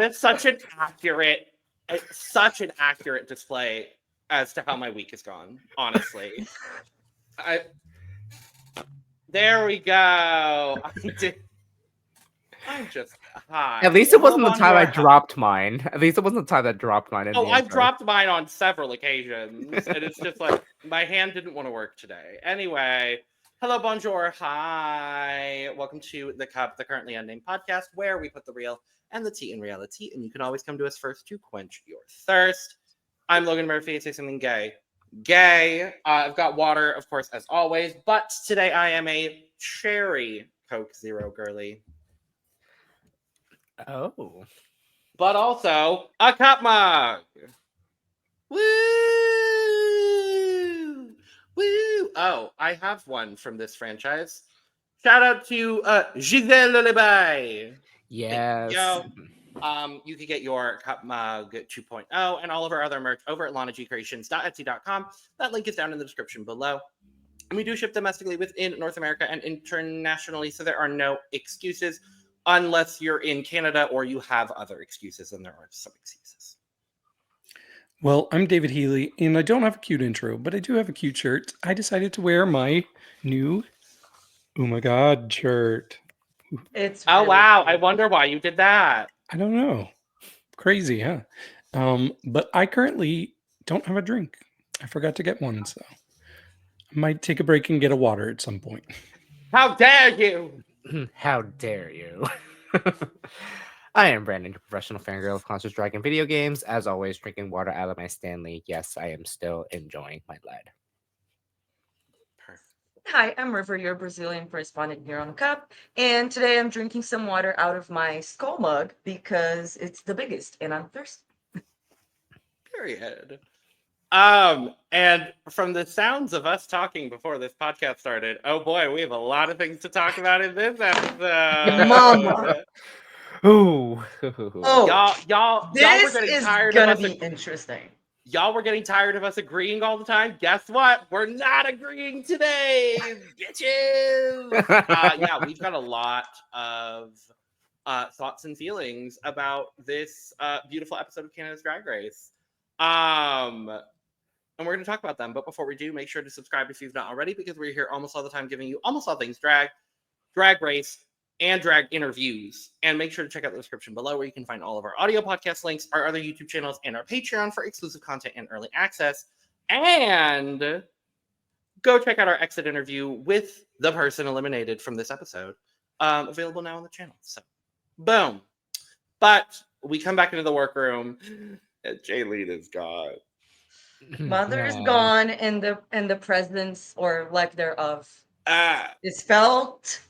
That is such an accurate display as to how my week has gone, honestly. There we go. I'm just high. At least it wasn't the time I dropped mine. I've dropped mine on several occasions, and it's just like my hand didn't want to work today. Anyway, hello, bonjour, hi. Welcome to The Cup, the Currently Unnamed Podcast, where we put the real and the tea in reality, and you can always come to us first to quench your thirst. I'm Logan Murphy. Say something gay. I've got water, of course, as always, but today I am a cherry Coke Zero girly. Oh. But also a cup mug. Woo! Woo! Oh, I have one from this franchise. Shout out to Giselle Lulibay. Yes. You can get your cup mug 2.0 and all of our other merch over at lanagcreations.etsy.com. That link is down in the description below. And we do ship domestically within North America and internationally, so there are no excuses unless you're in Canada or you have other excuses, and there are some excuses. Well, I'm David Healy, and I don't have a cute intro, but I do have a cute shirt. I decided to wear my new Oh My God shirt. It's oh, really wow. cute. I wonder why you did that. I don't know. Crazy, huh? But I currently don't have a drink. I forgot to get one, so I might take a break and get a water at some point. How dare you? How dare you? I am Brandon, your professional fangirl of Concerts, Dragon video games. As always, drinking water out of my Stanley. Yes, I am still enjoying my lead. Hi, I'm River, your Brazilian correspondent here on the Cup, and today I'm drinking some water out of my skull mug because it's the biggest and I'm thirsty. Period. And from the sounds of us talking before this podcast started, oh boy, we have a lot of things to talk about in this episode. Mama. Ooh. Y'all were This getting is tired gonna of us. be interesting. Y'all were getting tired of us agreeing all the time. Guess what? We're not agreeing today, bitches. Yeah, we've got a lot of thoughts and feelings about this beautiful episode of Canada's Drag Race. And we're going to talk about them. But before we do, make sure to subscribe if you've not already, because we're here almost all the time giving you almost all things drag race, and drag interviews. And make sure to check out the description below where you can find all of our audio podcast links, our other YouTube channels, and our Patreon for exclusive content and early access. And go check out our exit interview with the person eliminated from this episode. Available now on the channel. So, boom. But we come back into the workroom, and Jaylene is gone. Mother is gone, and the presence or lack thereof is felt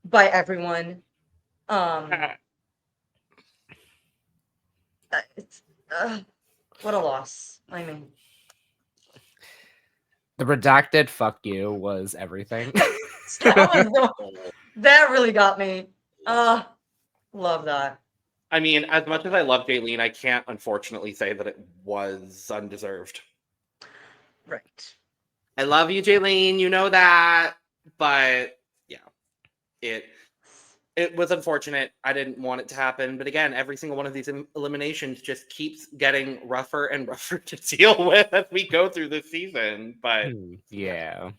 by everyone. It's what a loss. I mean, The redacted fuck you was everything. that really got me. Love that. I mean, as much as I love Jaylene, I can't unfortunately say that it was undeserved. Right. I love you, Jaylene. You know that. But yeah, it was unfortunate. I didn't want it to happen. But again, every single one of these eliminations just keeps getting rougher and rougher to deal with as we go through this season. But yeah.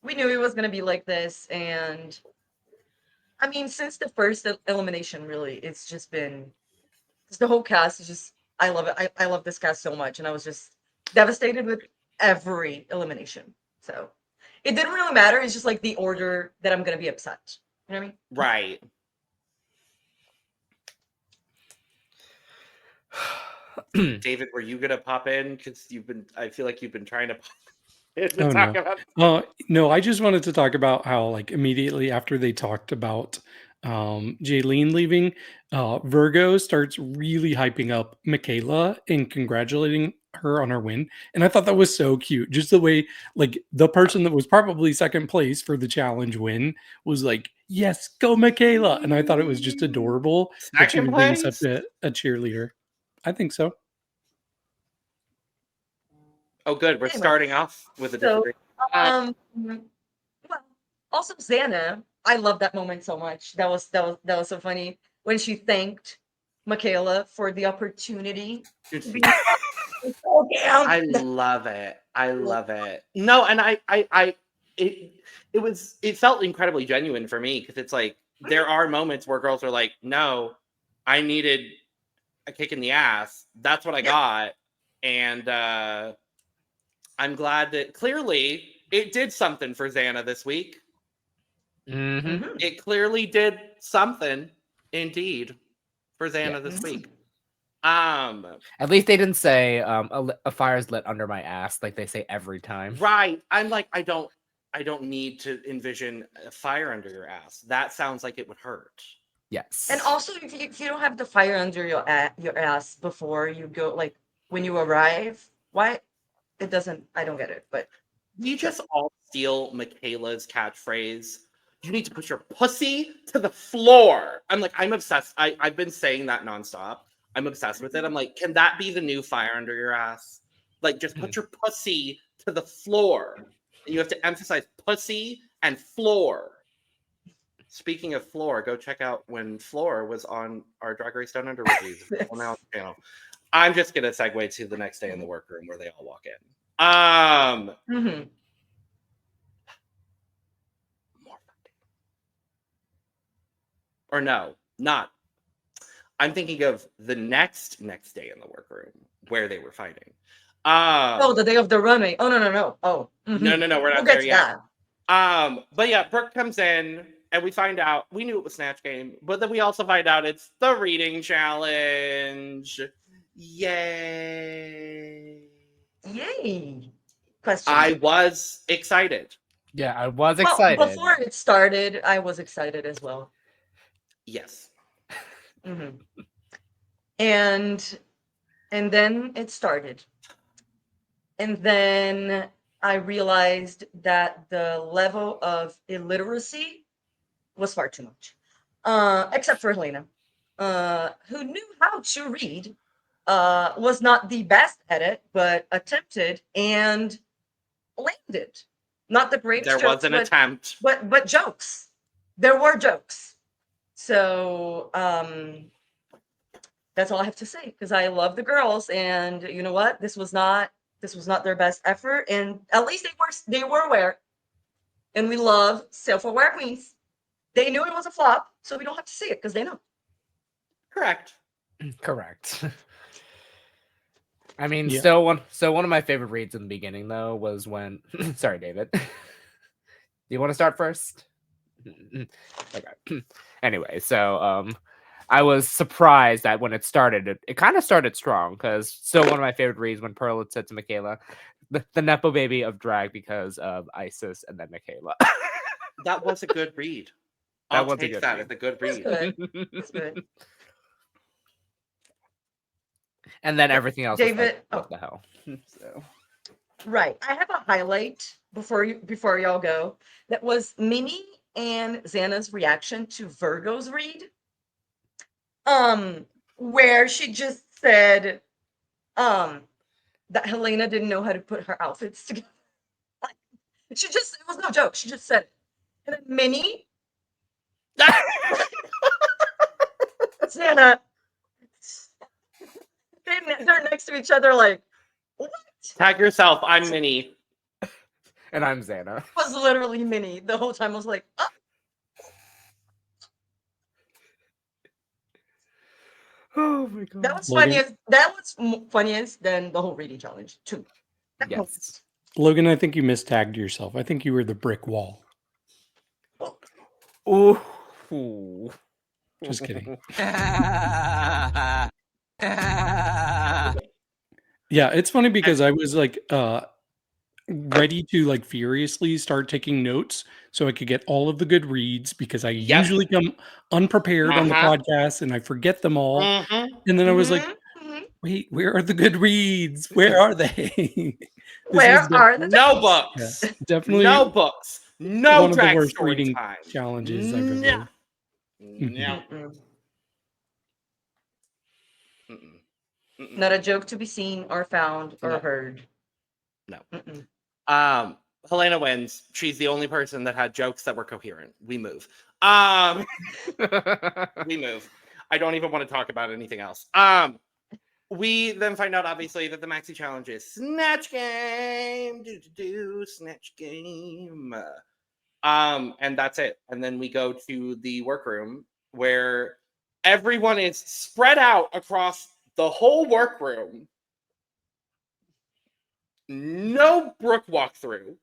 We knew it was going to be like this. And I mean, since the first elimination, really, it's just been, the whole cast is just, I love it. I love this cast so much. And I was just devastated with every elimination. So it didn't really matter. It's just like the order that I'm going to be upset. You know what I mean? Right. David, were you going to pop in? Because I feel like you've been trying to pop in to talk about. No, I just wanted to talk about how, like, immediately after they talked about Jaylene leaving, Virgo starts really hyping up Michaela and congratulating her on her win. And I thought that was so cute. Just the way, like, the person that was probably second place for the challenge win was like, yes, go Michaela. And I thought it was just adorable that she was being such a cheerleader. I think so. Oh, good. We're starting off with a So, different. well, also Xana, I love that moment so much. That was so funny. when she thanked Michaela for the opportunity to be I love it. I love it. No, and it felt incredibly genuine for me because it's like there are moments where girls are like, no, I needed a kick in the ass. That's what I got. And I'm glad that clearly it did something for Xana this week. Mm-hmm. It clearly did something indeed for Xana this week. At least they didn't say a fire's lit under my ass like they say every time. Right. I'm like, I don't need to envision a fire under your ass. That sounds like it would hurt. Yes. And also, if you don't have the fire under your ass before you go, like when you arrive, why it doesn't? I don't get it. But we just all steal Michaela's catchphrase. You need to put your pussy to the floor. I'm like, I'm obsessed. I've been saying that nonstop. I'm obsessed with it. I'm like, can that be the new fire under your ass? Like, just put your pussy to the floor. And you have to emphasize pussy and floor. Speaking of floor, go check out when Floor was on our Drag Race Down Under reviews on our channel. I'm just gonna segue to the next day in the workroom where they all walk in. More funding. Or no, not. I'm thinking of the next day in the workroom where they were fighting. the day of the runway. Oh no. Oh. No, we're not We'll there get to yet. that. But yeah, Brooke comes in and we find out we knew it was Snatch Game, but then we also find out it's the reading challenge. Yay! Question. I was excited. Yeah, I was excited. Well, before it started, I was excited as well. Yes. And then it started. And then I realized that the level of illiteracy was far too much. Except for Helena, who knew how to read, was not the best at it, but attempted and landed. Not the greatest There jokes, was an attempt. but jokes. There were jokes. So that's all I have to say, because I love the girls, and you know what? This was not their best effort, and at least they were aware. And we love self-aware queens. They knew it was a flop, so we don't have to see it because they know. Correct. I mean, Yeah. so one of my favorite reads in the beginning though was when sorry, David. Do you want to start first? Okay. Anyway, so I was surprised that when it started, it kind of started strong because still one of my favorite reads when Pearl had said to Michaela, the Nepo baby of drag because of Isis and then Michaela. That was a good read. That I'll was a take good that read. as a good That's read. good. That's good. And then everything else David- was like, what the hell? So Right. I have a highlight before y'all go. That was Minnie and Xana's reaction to Virgo's read. Where she just said that Helena didn't know how to put her outfits together. It was no joke. She just said it. And then Minnie, Xana, they're next to each other like, what? Tag yourself. I'm Minnie. and I'm Xana. It was literally Minnie the whole time. I was like, oh. Oh my god. That was Logan? funniest. That was funniest than the whole reading challenge too. Yes. Logan, I think you mistagged yourself. I think you were the brick wall. Ooh. Just kidding. Yeah, Yeah, it's funny because I was like ready to like furiously start taking notes so I could get all of the good reads because I Yep. usually come unprepared on the podcast and I forget them all. And then I was like, wait, where are the good reads? Where are they? Where are the No books. Yeah, definitely No books. No one of the drag worst story reading time. challenges I've No. ever. No. Not a joke to be seen or found or No. heard. No. Mm-mm. Helena wins. She's the only person that had jokes that were coherent. We move. We move. I don't even want to talk about anything else. We then find out, obviously, that the maxi challenge is Snatch Game. Snatch Game. And that's it. And then we go to the workroom where everyone is spread out across the whole workroom. No Brooke walkthrough.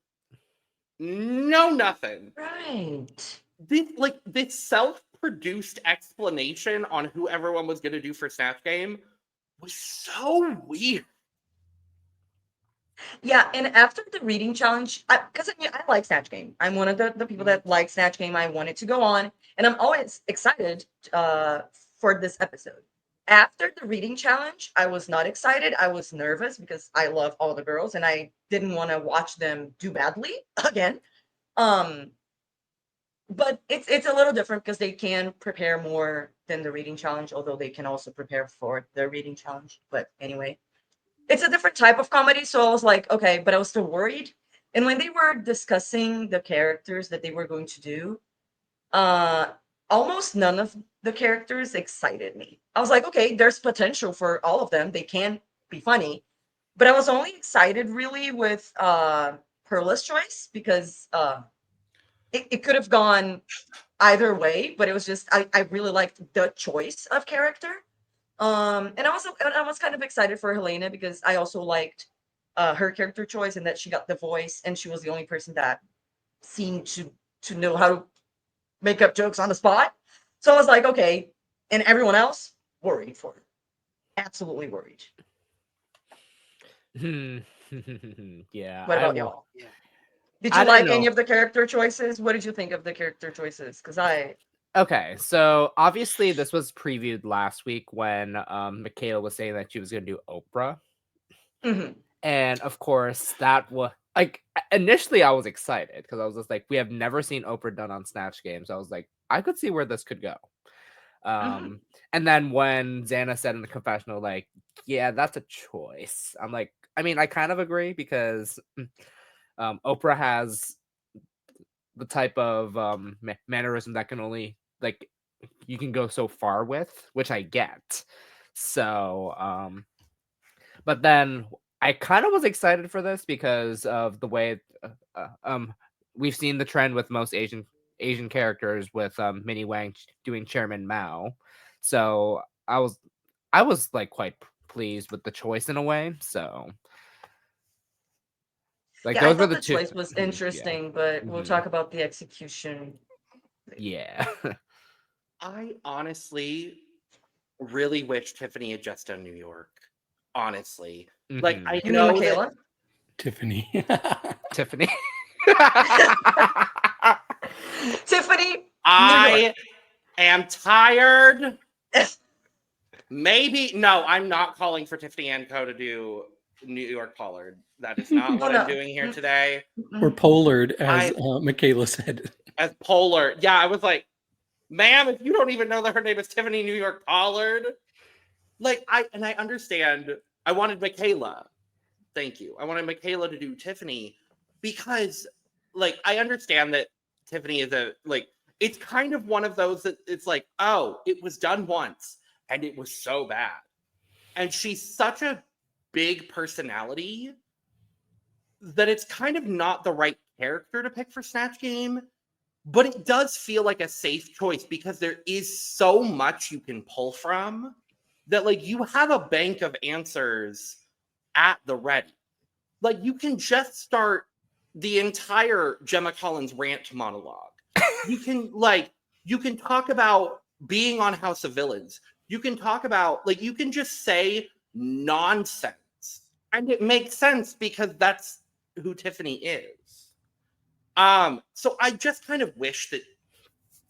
No nothing. Right. This self-produced explanation on who everyone was going to do for Snatch Game was so weird. Yeah, and after the reading challenge, because I like Snatch Game. I'm one of the people that like Snatch Game. I want it to go on, and I'm always excited for this episode. After the reading challenge, I was not excited. I was nervous because I love all the girls, and I didn't want to watch them do badly again. But it's a little different because they can prepare more than the reading challenge, although they can also prepare for the reading challenge. But anyway, it's a different type of comedy, so I was like, okay, but I was still worried. And when they were discussing the characters that they were going to do, almost none of the characters excited me. I was like, okay, there's potential for all of them. They can be funny. But I was only excited really with Perla's choice because it could have gone either way, but it was just I really liked the choice of character. And I was kind of excited for Helena because I also liked her character choice and that she got the voice and she was the only person that seemed to know how to make up jokes on the spot. So I was like, okay. And everyone else worried for her. Absolutely worried. Yeah. What about y'all? Yeah. Did I you don't like any know. of the character choices? What did you think of the character choices? Because Okay, so obviously this was previewed last week when Michaela was saying that she was going to do Oprah. Mhm. And of course, that was like initially I was excited because I was just like, we have never seen Oprah done on Snatch Games. I was like, I could see where this could go. And then when Xana said in the confessional, like, yeah, that's a choice. I'm like, I mean, I kind of agree because Oprah has the type of mannerism that can only like you can go so far with, which I get. So, but then I kind of was excited for this because of the way we've seen the trend with most Asian characters with Minnie Wang doing Chairman Mao. So I was like quite pleased with the choice in a way. So like yeah, I those were thought the the two. choice was Yeah. interesting, but we'll Mhm. talk about the execution. Yeah. I honestly really wish Tiffany had just done New York. Honestly. Like, Mhm. I You mean know that Michaela? Tiffany. Tiffany. Tiffany, I am tired. Maybe no, I'm not calling for Tiffany and Co to do New York Pollard. That is not what Oh, I'm no. doing here today. Or Pollard, as I- Michaela said. As Polar, yeah, I was like, ma'am, if you don't even know that her name is Tiffany New York Pollard, like I understand. I wanted Michaela. Thank you. I wanted Michaela to do Tiffany because, like, I understand that Tiffany is it's kind of one of those that it's like, oh, it was done once and it was so bad. And she's such a big personality that it's kind of not the right character to pick for Snatch Game, but it does feel like a safe choice because there is so much you can pull from that, like, you have a bank of answers at the ready. Like, you can just start the entire Gemma Collins rant monologue. You can talk about being on House of Villains. You can talk about, like, you can just say nonsense. And it makes sense because that's who Tiffany is. So I just kind of wish that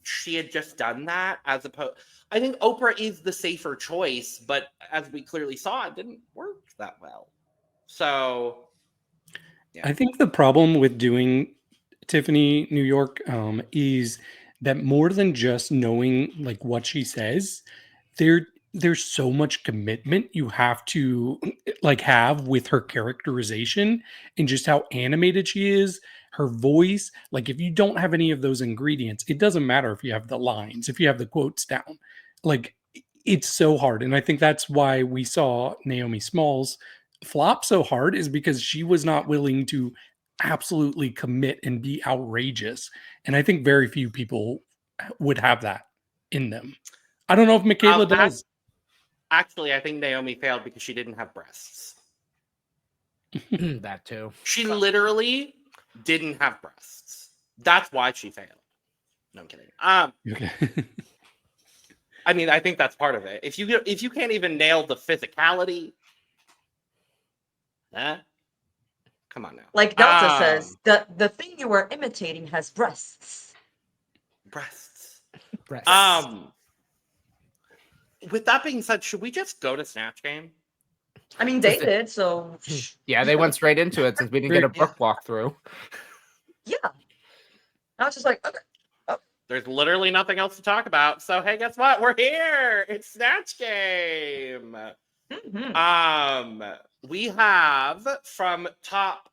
she had just done that as opposed. I think Oprah is the safer choice, but as we clearly saw, it didn't work that well. So I think the problem with doing Tiffany New York is that more than just knowing like what she says, there's so much commitment you have to like have with her characterization and just how animated she is, her voice. Like if you don't have any of those ingredients, it doesn't matter if you have the lines, if you have the quotes down. Like it's so hard. And I think that's why we saw Naomi Smalls flop so hard, is because she was not willing to absolutely commit and be outrageous. And I think very few people would have that in them. I don't know if Michaela does. Actually, I think Naomi failed because she didn't have breasts. That too. She literally didn't have breasts. That's why she failed. No, I'm kidding. Okay. I mean, I think that's part of it. If you can't even nail the physicality, come on now. Like Delta says, the thing you were imitating has breasts. Breasts. Breasts. With that being said, should we just go to Snatch Game? I mean, they did, so Yeah, they went straight into it since we didn't get a book walkthrough. yeah. I was just like, okay. There's literally nothing else to talk about. So hey, guess what? We're here. It's Snatch Game. Mm-hmm. We have from top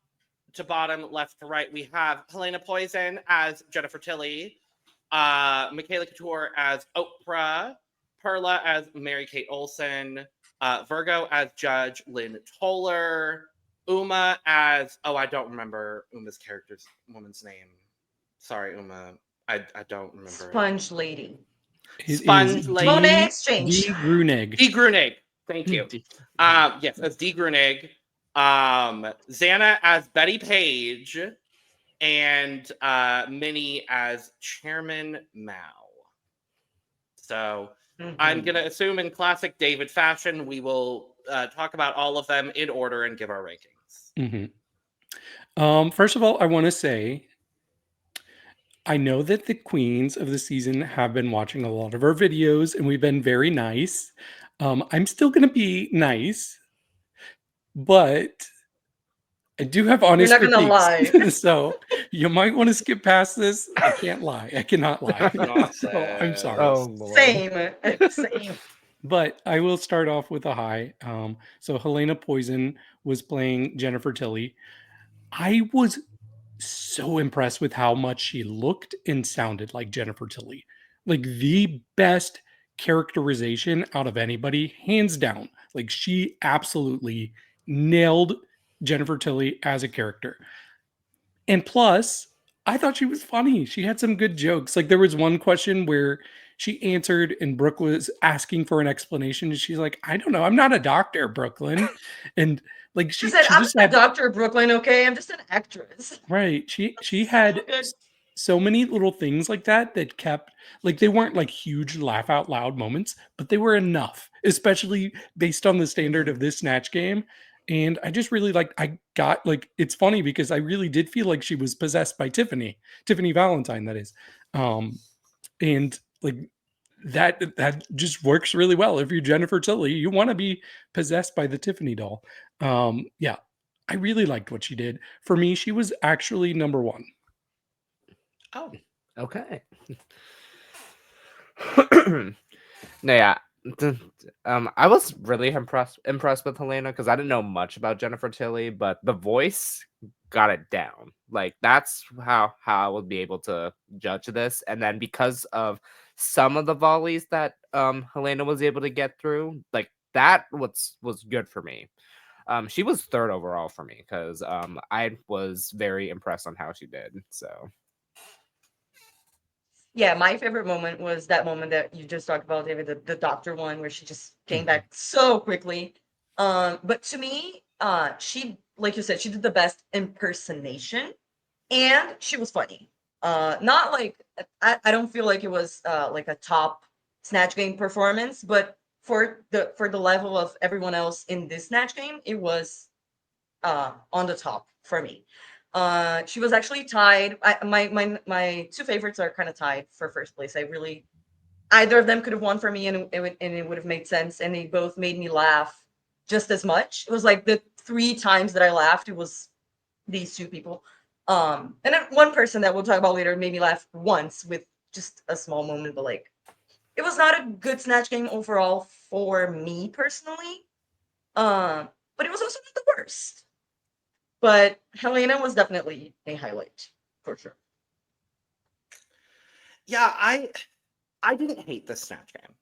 to bottom, left to right, we have Helena Poison as Jennifer Tilly, Michaela Couture as Oprah, Perla as Mary Kate Olsen, Virgo as Judge Lynn Toller, Uma as I don't remember Uma's woman's name. Sorry, Uma. I don't remember. Sponge Lady. Sponge Lady. Monet Exchange. D. Grunig. D. Grunig. Thank you. Yes, as D. Grunig. Xana as Betty Page. And Minnie as Chairman Mao. So I'm going to assume in classic David fashion, we will talk about all of them in order and give our rankings. First of all, I want to say, I know that the queens of the season have been watching a lot of our videos and we've been very nice. I'm still going to be nice, but I do have honest critiques. You're not going to lie. So you might want to skip past this. I can't lie. I cannot lie. So I'm sorry. Oh, Lord. Same. But I will start off with a high. So Helena Poison was playing Jennifer Tilly. I was so impressed with how much she looked and sounded like Jennifer Tilly. Like the best characterization out of anybody, hands down. Like she absolutely nailed Jennifer Tilly as a character. And plus, I thought she was funny. She had some good jokes. Like there was one question where she answered and Brooke was asking for an explanation. And she's like, I don't know. I'm not a doctor, Brooklyn. And like she said, I'm just a doctor, Brooklyn. Okay. I'm just an actress. Right. She had so many little things like that kept, like, they weren't like huge laugh out loud moments, but they were enough, especially based on the standard of this Snatch Game. And I just really it's funny because I really did feel like she was possessed by Tiffany Valentine, that is. And like that just works really well. If you're Jennifer Tilly, you want to be possessed by the Tiffany doll. Yeah, I really liked what she did. For me, she was actually number one. Oh, okay. No, yeah. I was really impressed with Helena because I didn't know much about Jennifer Tilly, but the voice got it down. Like that's how I would be able to judge this. And then because of some of the volleys that Helena was able to get through, like that was good for me. She was third overall for me because I was very impressed on how she did. So yeah, my favorite moment was that moment that you just talked about, David, the doctor one where she just came back so quickly. But to me, she, like you said, she did the best impersonation and she was funny. Not like, I don't feel like it was like a top Snatch Game performance, but for the level of everyone else in this Snatch Game, it was on the top for me. She was actually tied. My two favorites are kind of tied for first place. Either of them could have won for me, and it would have made sense. And they both made me laugh just as much. It was like the 3 times that I laughed, it was these two people. And then one person that we'll talk about later made me laugh once with just a small moment, but like it was not a good Snatch Game overall for me personally. But it was also not the worst. But Helena was definitely a highlight, for sure. Yeah, I didn't hate this Snatch Game.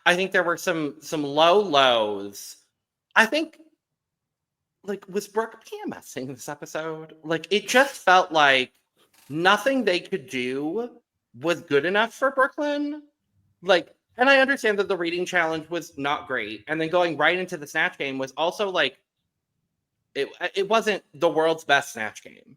I think there were some low lows. I think, like, was Brooke PMSing this episode? Like, it just felt like nothing they could do was good enough for Brooklyn. Like, and I understand that the reading challenge was not great, and then going right into the Snatch Game was also like, it wasn't the world's best Snatch Game.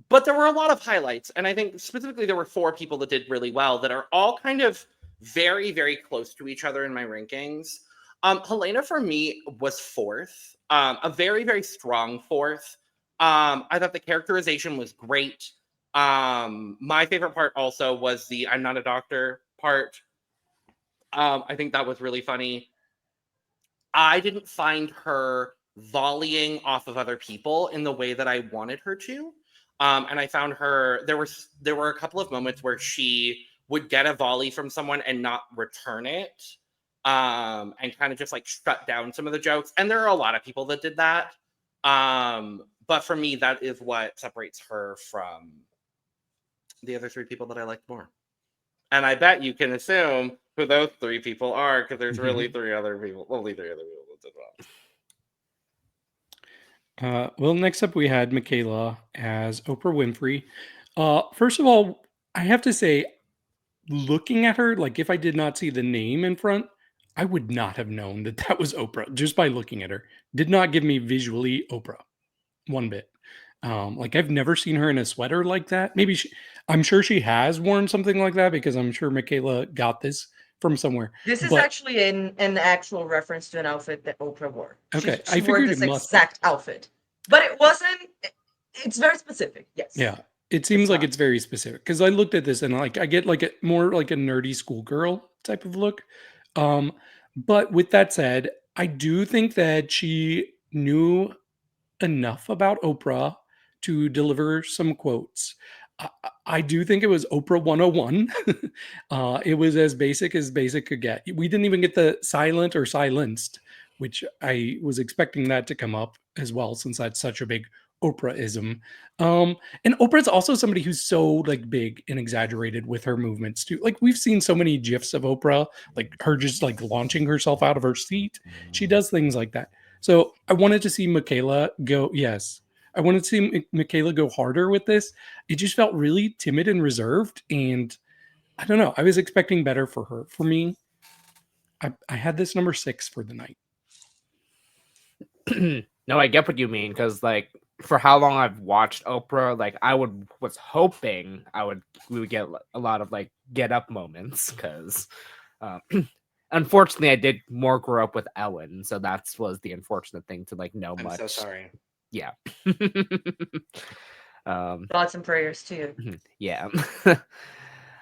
But there were a lot of highlights, and I think specifically there were 4 people that did really well that are all kind of very, very close to each other in my rankings. Helena for me was 4th, a very, very strong 4th. I thought the characterization was great. My favorite part also was the I'm not a doctor part. I think that was really funny. I didn't find her volleying off of other people in the way that I wanted her to. And I found her, there were a couple of moments where she would get a volley from someone and not return it. And kind of just like shut down some of the jokes. And there are a lot of people that did that. But for me, that is what separates her from the other 3 people that I liked more. And I bet you can assume who those 3 people are, because there's really 3 other people, only 3 other people that did well. Well, next up we had Michaela as Oprah Winfrey. First of all, I have to say, looking at her, like if I did not see the name in front, I would not have known that that was Oprah just by looking at her. Did not give me visually Oprah one bit. Like I've never seen her in a sweater like that. Maybe I'm sure she has worn something like that because I'm sure Michaela got this from somewhere. This is But- actually an actual reference to an outfit that Oprah wore. Okay, She I wore figured this it must be. exact outfit, but it wasn't. It's very specific. Yes. Yeah, it seems like not. it's very specific because I looked at this and like I get like a more like a nerdy schoolgirl type of look. But with that said, I do think that she knew enough about Oprah to deliver some quotes. I do think it was Oprah 101. It was as basic could get. We didn't even get the silent or silenced, which I was expecting that to come up as well, since that's such a big Oprah-ism. And Oprah's also somebody who's so like big and exaggerated with her movements too. Like we've seen so many GIFs of Oprah, like her just like launching herself out of her seat. She does things like that. So I wanted to see Michaela go. Yes, I wanted to see Michaela go harder with this. It just felt really timid and reserved, and I don't know. I was expecting better for her. For me, I had this number 6 for the night. No, I get what you mean, because like for how long I've watched Oprah, like was hoping we would get a lot of like get up moments, because unfortunately I did more grow up with Ellen, so that was the unfortunate thing to like know I'm much. so sorry. Yeah. Thoughts and prayers to you. Yeah.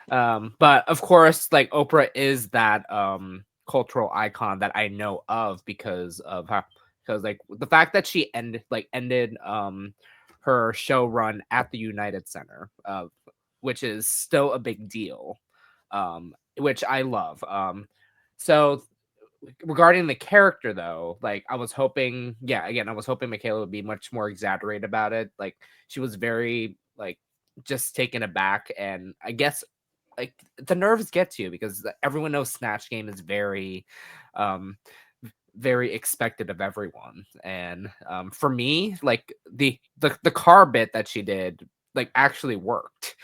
But of course, like Oprah is that cultural icon that I know of because like the fact that she ended her show run at the United Center, which is still a big deal, which I love. So regarding the character though, like I was hoping Michaela would be much more exaggerated about it. Like she was very like just taken aback, and I guess like the nerves get to you because everyone knows Snatch Game is very very expected of everyone. And for me, like the car bit that she did like actually worked.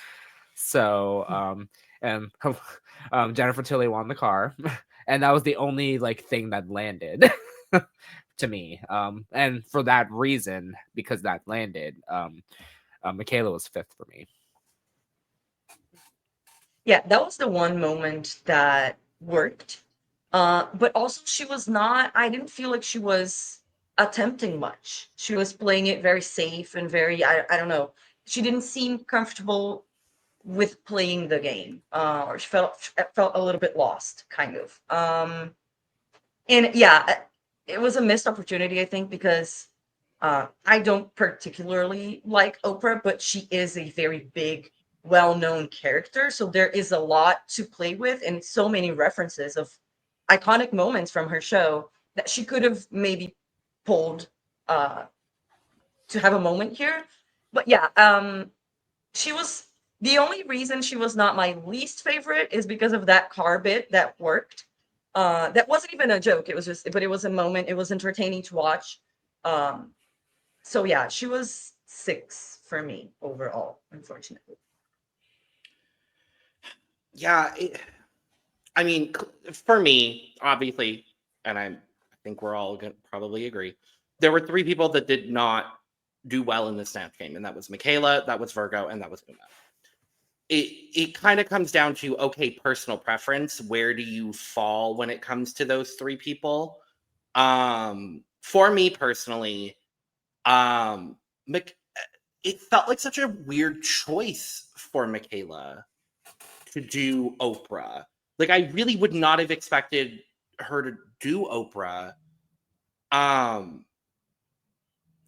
So and Jennifer Tilly won the car, and that was the only like thing that landed to me. And for that reason, because that landed, Michaela was 5th for me. Yeah, that was the one moment that worked. But also I didn't feel like she was attempting much. She was playing it very safe and very, I don't know. She didn't seem comfortable with playing the game. Or she felt a little bit lost, kind of. And yeah, it was a missed opportunity, I think, because I don't particularly like Oprah, but she is a very big, well-known character. So there is a lot to play with and so many references of iconic moments from her show that she could have maybe pulled to have a moment here. But yeah, she was the only reason she was not my least favorite is because of that car bit that worked. That wasn't even a joke. It was just, but it was a moment. It was entertaining to watch. So yeah, she was 6 for me overall, unfortunately. Yeah, I mean, for me, obviously, and I think we're all going to probably agree, there were 3 people that did not do well in the Snatch Game, and that was Michaela, that was Virgo, and that was Uma. It kind of comes down to, okay, personal preference. Where do you fall when it comes to those 3 people? For me personally, it felt like such a weird choice for Michaela to do Oprah. Like, I really would not have expected her to do Oprah.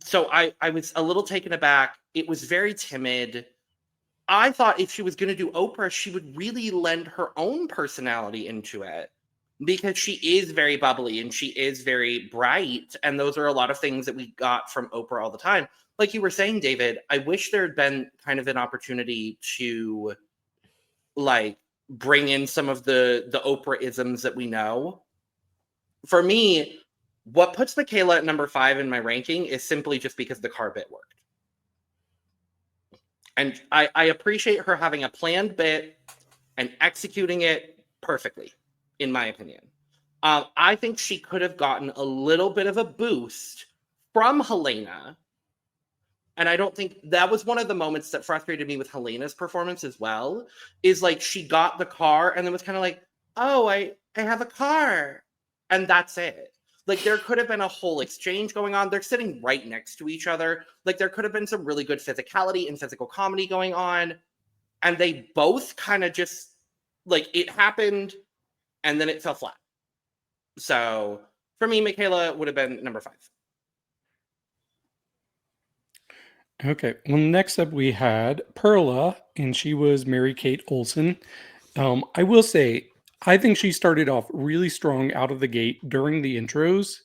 So I was a little taken aback. It was very timid. I thought if she was going to do Oprah, she would really lend her own personality into it, because she is very bubbly and she is very bright. And those are a lot of things that we got from Oprah all the time. Like you were saying, David, I wish there had been kind of an opportunity to like bring in some of the Oprah-isms that we know. For me, what puts Michaela at number 5 in my ranking is simply just because the car bit worked. And I appreciate her having a planned bit and executing it perfectly, in my opinion. I think she could have gotten a little bit of a boost from Helena. And I don't think that was one of the moments that frustrated me with Helena's performance as well, is like she got the car and then was kind of like, oh, I have a car. And that's it. Like, there could have been a whole exchange going on. They're sitting right next to each other. Like, there could have been some really good physicality and physical comedy going on. And they both kind of just, like, it happened and then it fell flat. So, for me, Michaela would have been number 5. Okay. Well, next up we had Perla, and she was Mary-Kate Olsen. I will say, I think she started off really strong out of the gate during the intros.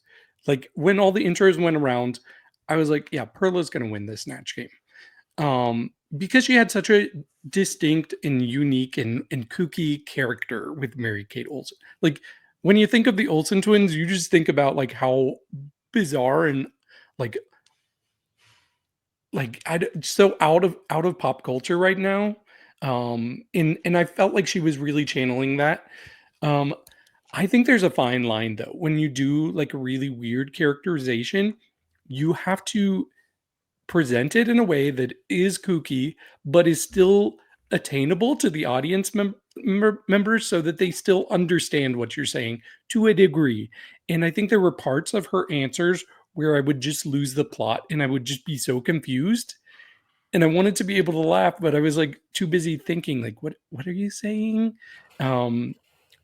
Like when all the intros went around, I was like, yeah, Perla's going to win this Snatch Game. Because she had such a distinct and unique and kooky character with Mary-Kate Olsen. Like when you think of the Olsen twins, you just think about like how bizarre and like so out of pop culture right now. And I felt like she was really channeling that. I think there's a fine line though. When you do like a really weird characterization, you have to present it in a way that is kooky, but is still attainable to the audience members so that they still understand what you're saying to a degree. And I think there were parts of her answers where I would just lose the plot and I would just be so confused. And I wanted to be able to laugh, but I was like too busy thinking, like, what are you saying?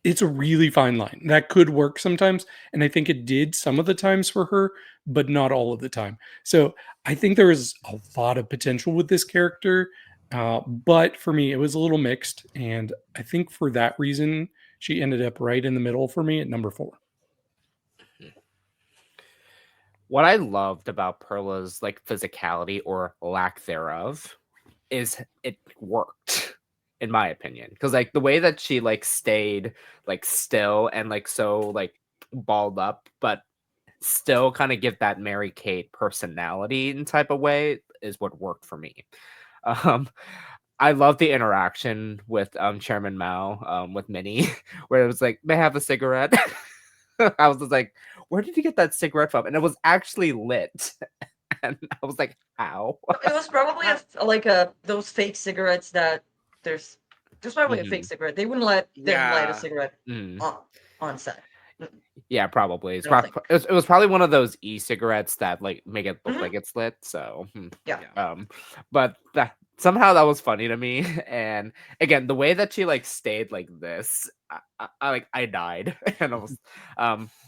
It's a really fine line. That could work sometimes. And I think it did some of the times for her, but not all of the time. So I think there is a lot of potential with this character. But for me, it was a little mixed. And I think for that reason, she ended up right in the middle for me at number 4. What I loved about Perla's like physicality or lack thereof is it worked, in my opinion, because like the way that she like stayed like still and like so like balled up, but still kind of give that Mary-Kate personality in type of way is what worked for me. I love the interaction with Chairman Mao with Minnie, where it was like, "May I have a cigarette?" I was just like, "Where did you get that cigarette from?" And it was actually lit, and I was like, "How?" It was probably those fake cigarettes that there's probably a fake cigarette. They wouldn't let them light a cigarette on set. Yeah, probably. It's I don't prob- it was probably one of those e-cigarettes that like make it look like it's lit. So Yeah. but somehow that was funny to me. And again, the way that she like stayed like this, I died. And I was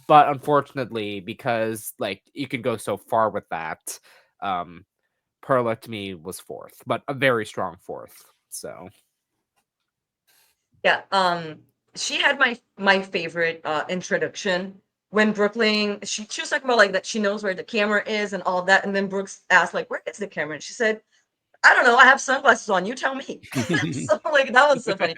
but unfortunately, because like you can go so far with that, Perla to me was 4th, but a very strong 4th. So Yeah. She had my favorite introduction when Brooklyn she was talking about like that she knows where the camera is and all that, and then Brooks asked like, "Where is the camera?" And she said, "I don't know. I have sunglasses on. You tell me." So like that was so funny.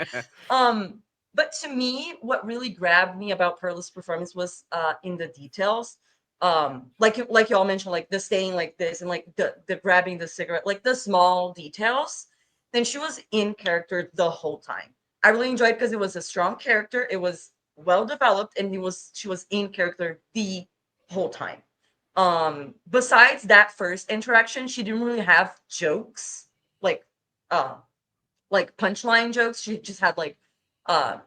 But to me, what really grabbed me about Perla's performance was in the details. Like y'all mentioned, like the staying like this and like the grabbing the cigarette, like the small details. Then she was in character the whole time. I really enjoyed because it was a strong character. It was well developed, and she was in character the whole time. Besides that first interaction, she didn't really have jokes like uh like punchline jokes. She just had like uh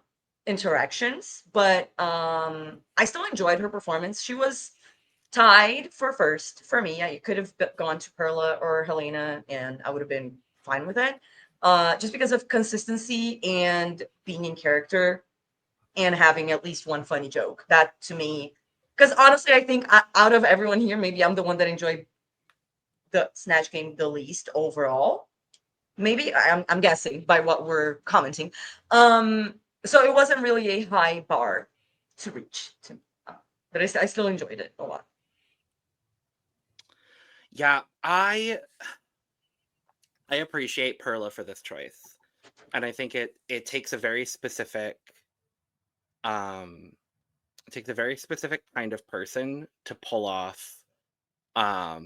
interactions, but I still enjoyed her performance. She was tied for first for me. I could have gone to Perla or Helena and I would have been fine with it. Just because of consistency and being in character and having at least one funny joke. That to me, because honestly, I think out of everyone here, maybe I'm the one that enjoyed the Snatch Game the least overall. Maybe I'm guessing by what we're commenting. So it wasn't really a high bar to reach, but I still enjoyed it a lot. Yeah, I appreciate Perla for this choice, and I think it takes a very specific it takes a very specific kind of person to pull off a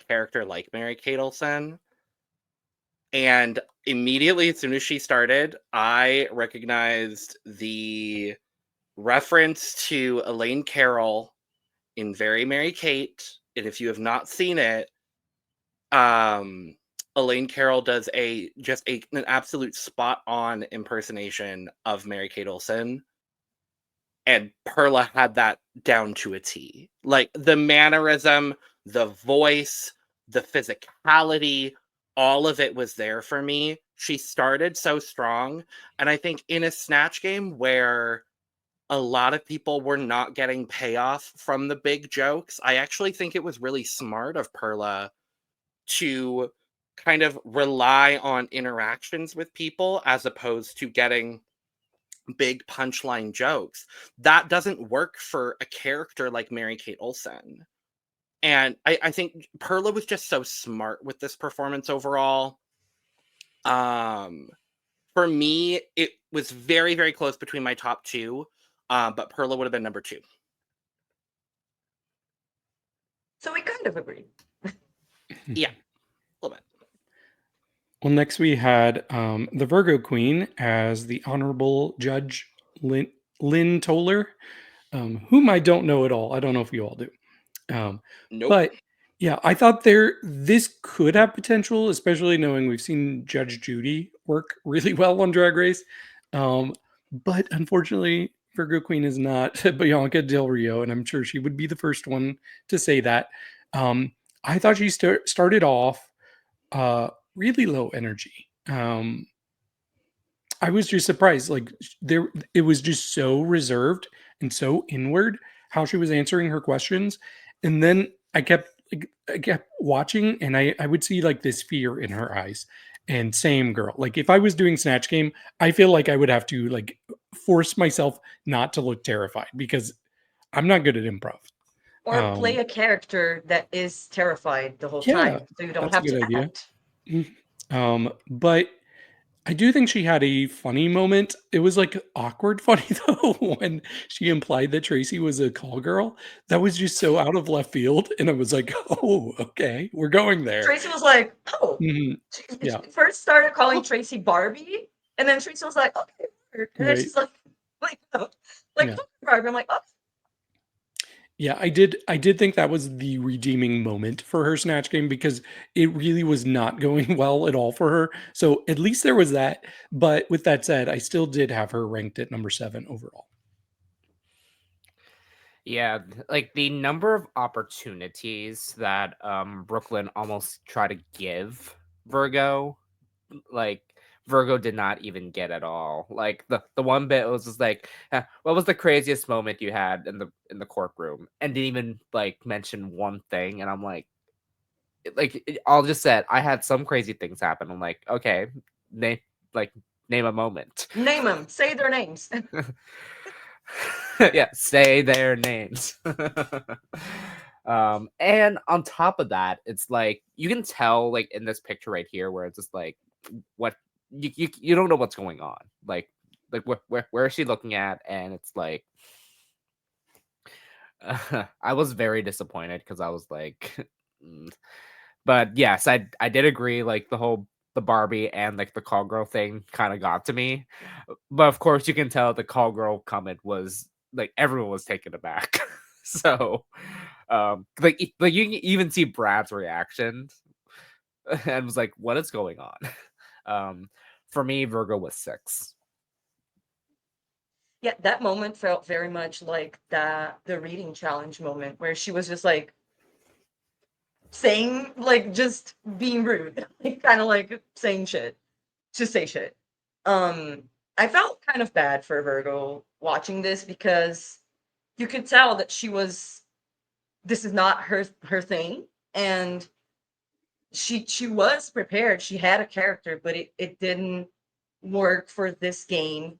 character like Mary-Kate Olsen. And immediately, as soon as she started, I recognized the reference to Elaine Carroll in Very Mary-Kate. And if you have not seen it, Elaine Carroll does an absolute spot-on impersonation of Mary-Kate Olsen. And Perla had that down to a T. Like, the mannerism, the voice, the physicality, all of it was there for me. She started so strong. And I think in a Snatch Game where a lot of people were not getting payoff from the big jokes, I actually think it was really smart of Perla to kind of rely on interactions with people as opposed to getting big punchline jokes. That doesn't work for a character like Mary-Kate Olsen. And I think Perla was just so smart with this performance overall. For me, it was very, very close between my top two, but Perla would have been number 2. So we kind of agree. Yeah, a little bit. Well, next we had the Virgo Queen as the Honorable Judge Lynn Toller, whom I don't know at all. I don't know if you all do. Nope. But yeah, I thought this could have potential, especially knowing we've seen Judge Judy work really well on Drag Race. But unfortunately, Virgo Queen is not Bianca Del Rio, and I'm sure she would be the first one to say that. I thought she started off really low energy. I was just surprised. Like it was just so reserved and so inward how she was answering her questions, and then I kept watching, and I would see like this fear in her eyes. And same girl. Like if I was doing Snatch Game, I feel like I would have to like force myself not to look terrified because I'm not good at improv. Or play a character that is terrified the whole time, so you don't have to act. But I do think she had a funny moment. It was like awkward funny though when she implied that Tracy was a call girl. That was just so out of left field, and I was like, "Oh, okay, we're going there." Tracy was like, "Oh." She first started calling Tracy Barbie, and then Tracy was like, "Okay," and then she's like Barbie. I'm like, "Oh." Yeah, I did think that was the redeeming moment for her Snatch Game because it really was not going well at all for her. So at least there was that. But with that said, I still did have her ranked at number 7 overall. Yeah, like the number of opportunities that Brooklyn almost tried to give Virgo, like Virgo did not even get at all. Like the one bit was just like, what was the craziest moment you had in the courtroom, and didn't even like mention one thing. And I'm like I'll just said I had some crazy things happen. I'm like, okay, name a moment. Name them. Say their names. Yeah, say their names. And on top of that, it's like you can tell like in this picture right here where it's just like what you don't know what's going on. Like like where is she looking at? And it's like I was very disappointed because I was like, mm. But yes, I did agree. Like the Barbie and like the call girl thing kind of got to me. But of course, you can tell the call girl comment was like everyone was taken aback. So, like you can even see Brad's reaction and was like, "What is going on?" For me, Virgo was 6. Yeah, that moment felt very much like the reading challenge moment where she was just like saying, like, just being rude, like kind of like saying shit, just say shit. I felt kind of bad for Virgo watching this because you could tell that this is not her thing, and she was prepared. She had a character, but it didn't work for this game.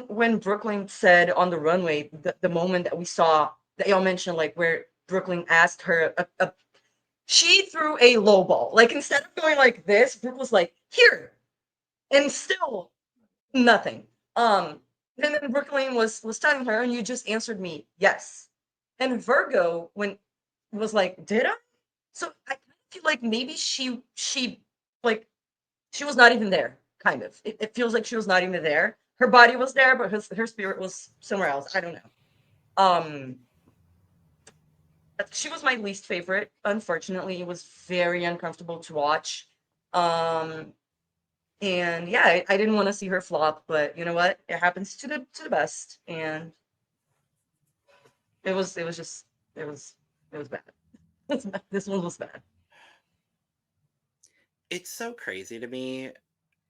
When Brooklyn said on the runway, the moment that we saw that y'all mentioned, like where Brooklyn asked her, she threw a low ball. Like instead of going like this, Brooke was like here, and still nothing. And then Brooklyn was telling her, and you just answered me yes. And Virgo when was like, did I? So I feel like maybe she like she was not even there. Kind of. It feels like she was not even there. Her body was there, but her spirit was somewhere else. I don't know. Um, she was my least favorite. Unfortunately, it was very uncomfortable to watch. Um, and yeah, I didn't want to see her flop, but you know what? It happens to the best, and it was bad. This one was bad. It's so crazy to me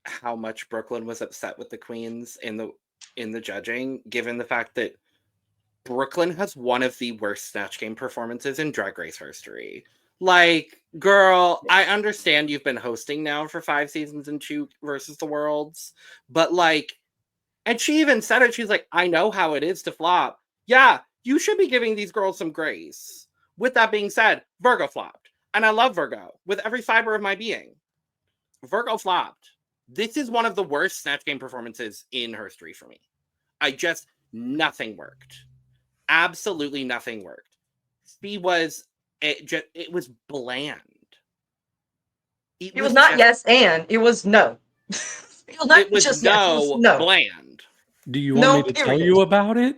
how much Brooklyn was upset with the queens in the judging, given the fact that Brooklyn has one of the worst Snatch Game performances in Drag Race history. Like, girl, I understand you've been hosting now for 5 seasons and 2 versus the Worlds, but like, and she even said it, she's like, I know how it is to flop. Yeah, you should be giving these girls some grace. With that being said, Virgo flopped. And I love Virgo with every fiber of my being. Virgo flopped. This is one of the worst Snatch Game performances in history for me. Nothing worked. Absolutely nothing worked. It was bland. It was not yes and it was no. It was not just yes, it was no. Bland. Do you want me to tell you about it?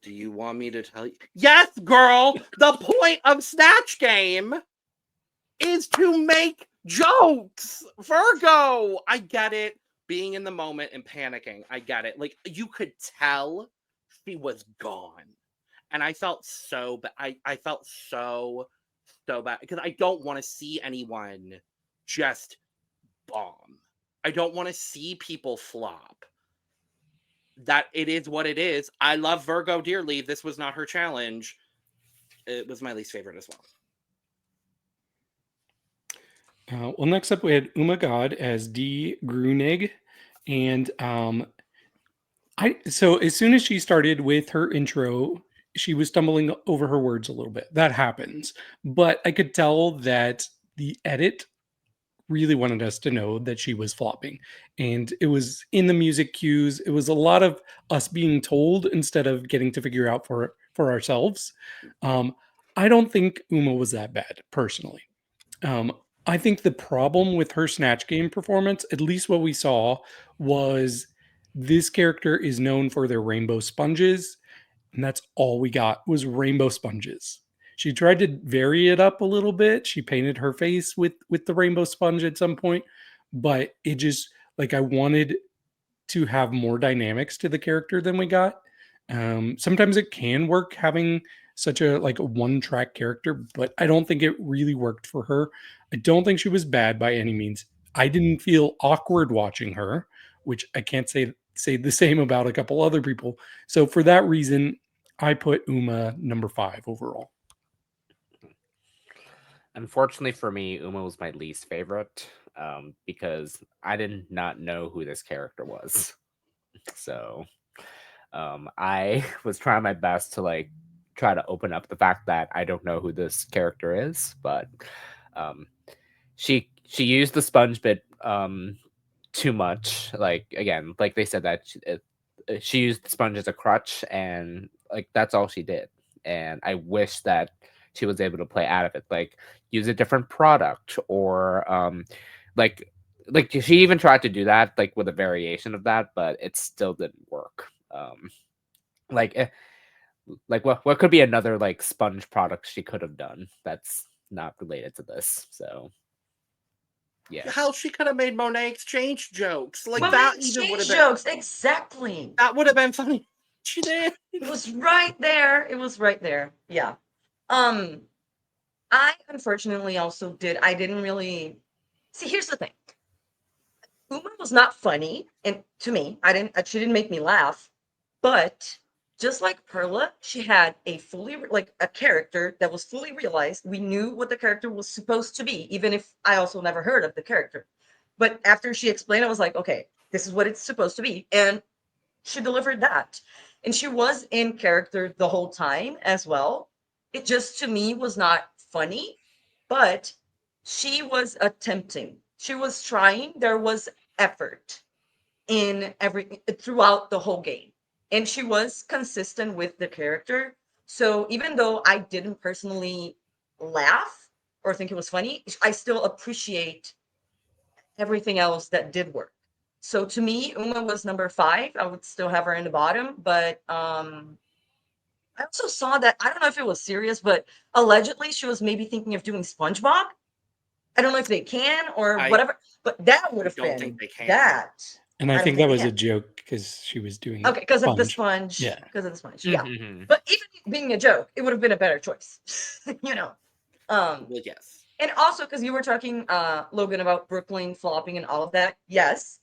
Do you want me to tell you? Yes, girl! The point of Snatch Game is to make jokes! Virgo! I get it. Being in the moment and panicking. I get it. Like, you could tell she was gone. And I felt so bad. I felt so bad. Because I don't want to see anyone just bomb. I don't want to see people flop. That it is what it is. I love Virgo dearly. This was not her challenge. It was my least favorite as well. Well, next up we had Uma God as D. Grunig, and so as soon as she started with her intro, she was stumbling over her words a little bit. That happens, but I could tell that the edit really wanted us to know that she was flopping, and it was in the music cues. It was a lot of us being told instead of getting to figure out for ourselves. I don't think Uma was that bad personally. I think the problem with her Snatch Game performance, at least what we saw, was this character is known for their rainbow sponges, and that's all we got was rainbow sponges. She tried to vary it up a little bit. She painted her face with the rainbow sponge at some point, but it just like I wanted to have more dynamics to the character than we got. Sometimes it can work having such a like a one track character, but I don't think it really worked for her. I don't think she was bad by any means. I didn't feel awkward watching her, which I can't say the same about a couple other people. So for that reason, I put Uma number 5 overall. Unfortunately for me, Uma was my least favorite because I did not know who this character was. So I was trying my best to like try to open up the fact that I don't know who this character is, but she used the sponge bit too much. Like again, like they said that she used the sponge as a crutch, and like that's all she did. And I wish that she was able to play out of it, like use a different product, or like she even tried to do that, like with a variation of that, but it still didn't work. Like like what could be another like sponge product she could have done that's not related to this? So yeah. Hell, she could have made Monet exchange jokes. Like Well, that we even would have exchange been jokes, exactly. that would have been funny. She did. It was right there. It was right there. Yeah. I unfortunately also I didn't really see. Here's the thing. Uma was not funny, and to me, she didn't make me laugh. But just like Perla, she had a a character that was fully realized. We knew what the character was supposed to be, even if I also never heard of the character. But after she explained, I was like, okay, this is what it's supposed to be, and she delivered that. And she was in character the whole time as well. It just to me was not funny, but she was attempting. She was trying. There was effort in throughout the whole game. And she was consistent with the character. So even though I didn't personally laugh or think it was funny, I still appreciate everything else that did work. So to me, Uma was number 5. I would still have her in the bottom, but I also saw that, I don't know if it was serious, but allegedly she was maybe thinking of doing SpongeBob. I don't know if they can or whatever, but that would have don't been think they can. that. And I think that was a joke because she was doing Okay, because of the sponge. sponge. Yeah. Because of the sponge. Yeah. Mhm. But even being a joke, it would have been a better choice. you know. Well, yes. And also because you were talking, Logan, about Brooklyn flopping and all of that. Yes.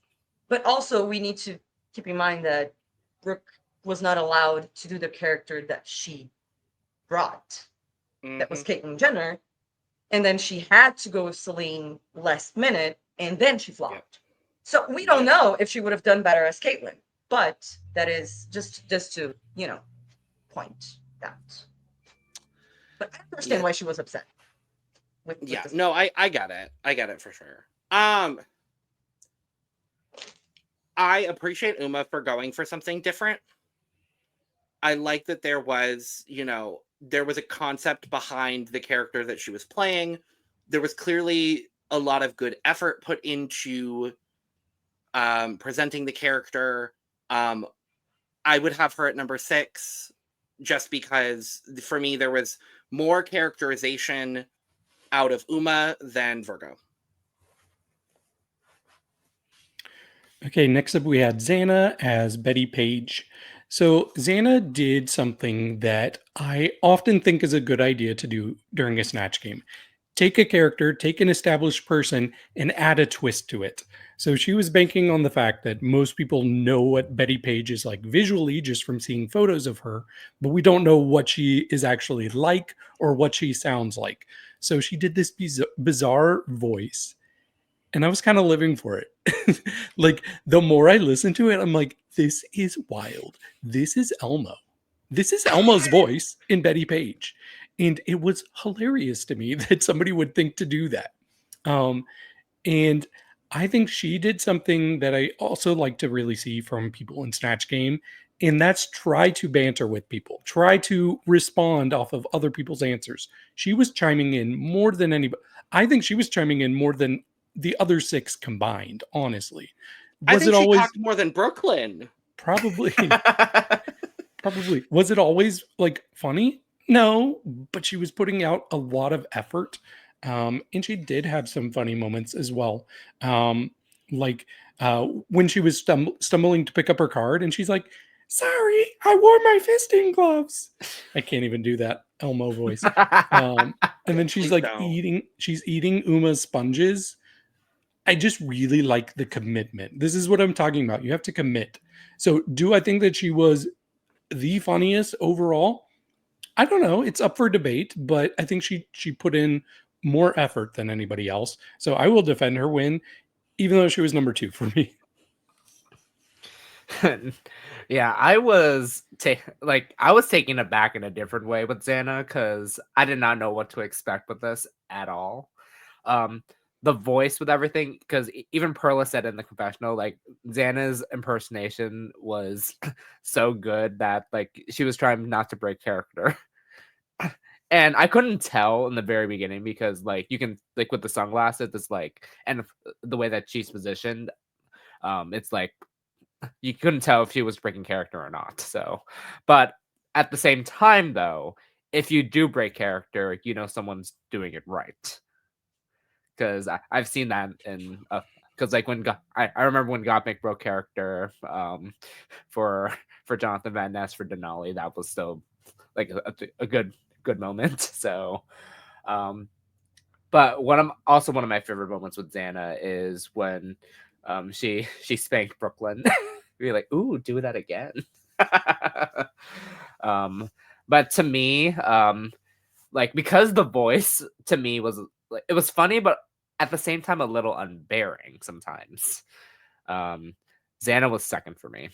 But also we need to keep in mind that Brooke was not allowed to do the character that she brought. That was Caitlyn Jenner. And then she had to go with Celine last minute, and then she flopped. Yep. So we don't know if she would have done better as Caitlyn. But that is just to, point that. But I understand why she was upset. With this. No, I got it. I got it for sure. I appreciate Uma for going for something different. I like that there was, there was a concept behind the character that she was playing. There was clearly a lot of good effort put into presenting the character. I would have her at number 6 just because for me there was more characterization out of Uma than Virgo. Okay, next up we had Xana as Betty Page. So Xana did something that I often think is a good idea to do during a Snatch game. Take a character, take an established person, and add a twist to it. So she was banking on the fact that most people know what Betty Page is like visually just from seeing photos of her, but we don't know what she is actually like or what she sounds like. So she did this bizarre voice, and I was kind of living for it. Like, the more I listened to it, I'm like, this is wild. This is Elmo. This is Elmo's voice in Betty Page. And it was hilarious to me that somebody would think to do that. And I think she did something that I also like to really see from people in Snatch Game, and that's try to banter with people, try to respond off of other people's answers. She was chiming in more than anybody. I think she was chiming in more than the other 6 combined, honestly. I think she talked more than Brooklyn. Probably. Probably. Was it always like funny? No, but she was putting out a lot of effort. And she did have some funny moments as well. Like when she was stumbling to pick up her card and she's like, sorry, I wore my fisting gloves. I can't even do that Elmo voice. And then she's like eating Uma's sponges. I just really like the commitment. This is what I'm talking about. You have to commit. So do I think that she was the funniest overall? I don't know. It's up for debate, but I think she put in more effort than anybody else. So I will defend her win, even though she was number 2 for me. Yeah, I was taken aback in a different way with Xana because I did not know what to expect with this at all. the voice with everything, because even Perla said in the confessional, like Xana's impersonation was so good that like she was trying not to break character. And I couldn't tell in the very beginning because like you can like with the sunglasses, it's like, and the way that she's positioned, it's like you couldn't tell if she was breaking character or not. So, but at the same time though, if you do break character, you know someone's doing it right. Because I've seen that in because like when I remember when Gottmik broke character for Jonathan Van Ness for Denali, that was so like a good moment. So but one of my favorite moments with Xana is when she spanked Brooklyn. You're like, ooh, do that again. But to me, like because the voice to me was like it was funny, but at the same time a little unbearing sometimes. Xana was second for me.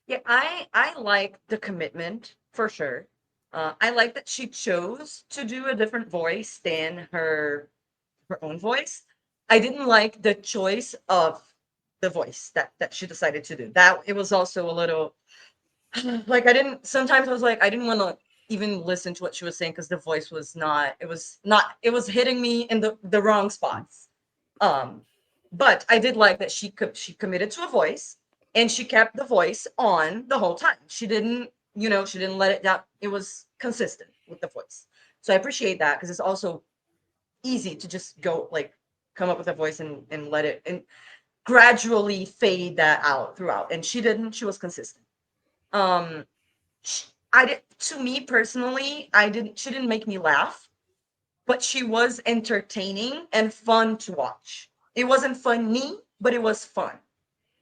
Yeah, I like the commitment for sure. I like that she chose to do a different voice than her own voice. I didn't like the choice of the voice that she decided to do. That it was also a little like I didn't. Sometimes I was like I didn't want to even listen to what she was saying because the voice was not. It was not. It was hitting me in the wrong spots. But I did like that she committed to a voice and she kept the voice on the whole time. She didn't, she didn't let it down. It was consistent with the voice. So I appreciate that because it's also easy to just go like come up with a voice and let it and gradually fade that out throughout. And she didn't, she was consistent. Um I did to me personally, she didn't make me laugh, but she was entertaining and fun to watch. It wasn't funny, but it was fun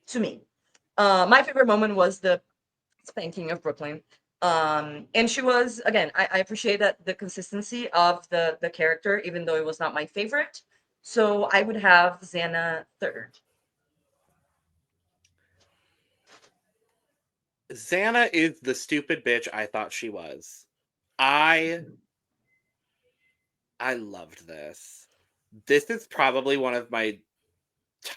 to me. My favorite moment was the spanking of Brooklyn. And she was again, I appreciate that the consistency of the character, even though it was not my favorite. So I would have Xana third. Xana is the stupid bitch I thought she was. I loved this. This is probably one of my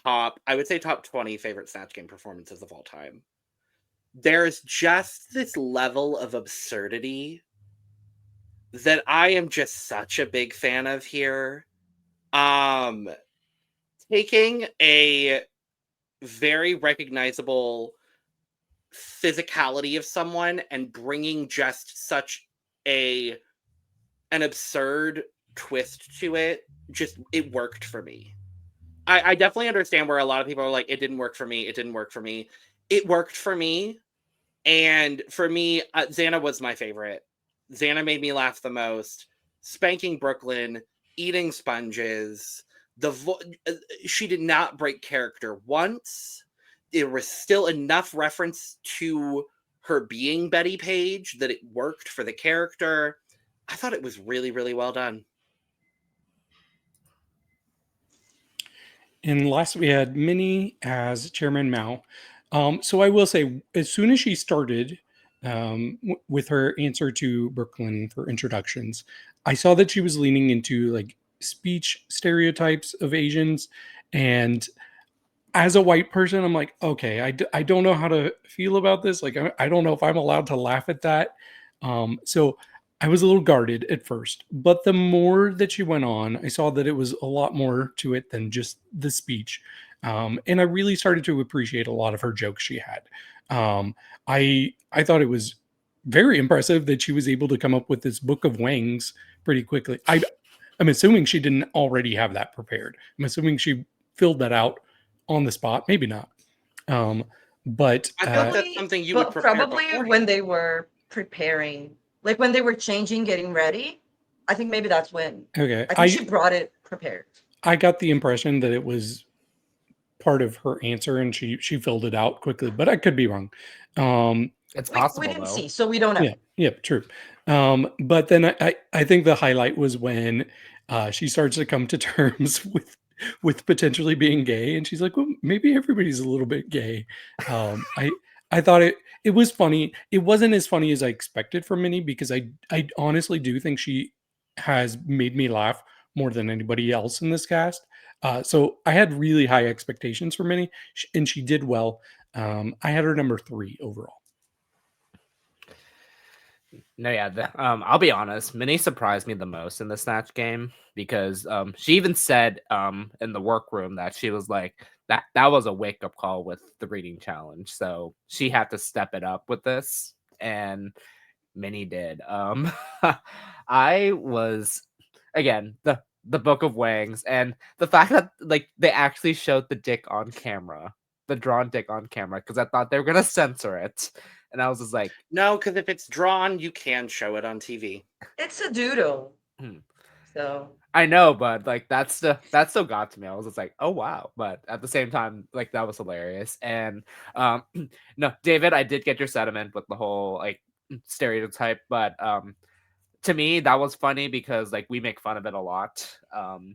I would say top 20 favorite Snatch Game performances of all time. There's just this level of absurdity that I am just such a big fan of here. Taking a very recognizable physicality of someone and bringing just such an absurd twist to it, just it worked for me. I definitely understand where a lot of people are like, it didn't work for me. It didn't work for me. It worked for me. And for me, Xana was my favorite. Xana made me laugh the most. Spanking Brooklyn, eating sponges. She did not break character once. There was still enough reference to her being Betty Page that it worked for the character. I thought it was really, really well done. And last we had Minnie as Chairman Mao. So I will say, as soon as she started with her answer to Brooklyn for introductions, I saw that she was leaning into like speech stereotypes of Asians. And as a white person, I'm like, okay, I don't know how to feel about this. Like, I don't know if I'm allowed to laugh at that. So I was a little guarded at first, but the more that she went on, I saw that it was a lot more to it than just the speech. And I really started to appreciate a lot of her jokes she had. I thought it was very impressive that she was able to come up with this book of wangs pretty quickly. I'm assuming she didn't already have that prepared. I'm assuming she filled that out on the spot. Maybe not. But I feel like that's something you would prepare probably beforehand. when they were preparing, like when they were changing, getting ready. I think maybe that's when. okay, I think she brought it prepared. I got the impression that it was part of her answer and she filled it out quickly, but I could be wrong. It's We possible didn't though. see, so we don't know. Yeah, true. But then I think the highlight was when she starts to come to terms with potentially being gay, and she's like, well, maybe everybody's a little bit gay. I thought it was funny. It wasn't as funny as I expected from Minnie because I honestly do think she has made me laugh more than anybody else in this cast. So I had really high expectations for Minnie, and she did well. I had her number 3 overall. No, yeah. I'll be honest. Minnie surprised me the most in the Snatch game because she even said in the workroom that she was like that was a wake up call with the reading challenge. So she had to step it up with this, and Minnie did. I was again the Book of Wangs, and the fact that like they actually showed the dick on camera, the drawn dick on camera, because I thought they were gonna censor it. And I was just like, No, because if it's drawn, you can show it on TV. It's a doodle. Hmm. So I know, but like that still got to me. I was just like, oh wow. But at the same time, like that was hilarious. And no, David, I did get your sentiment with the whole like stereotype, but to me that was funny because like we make fun of it a lot.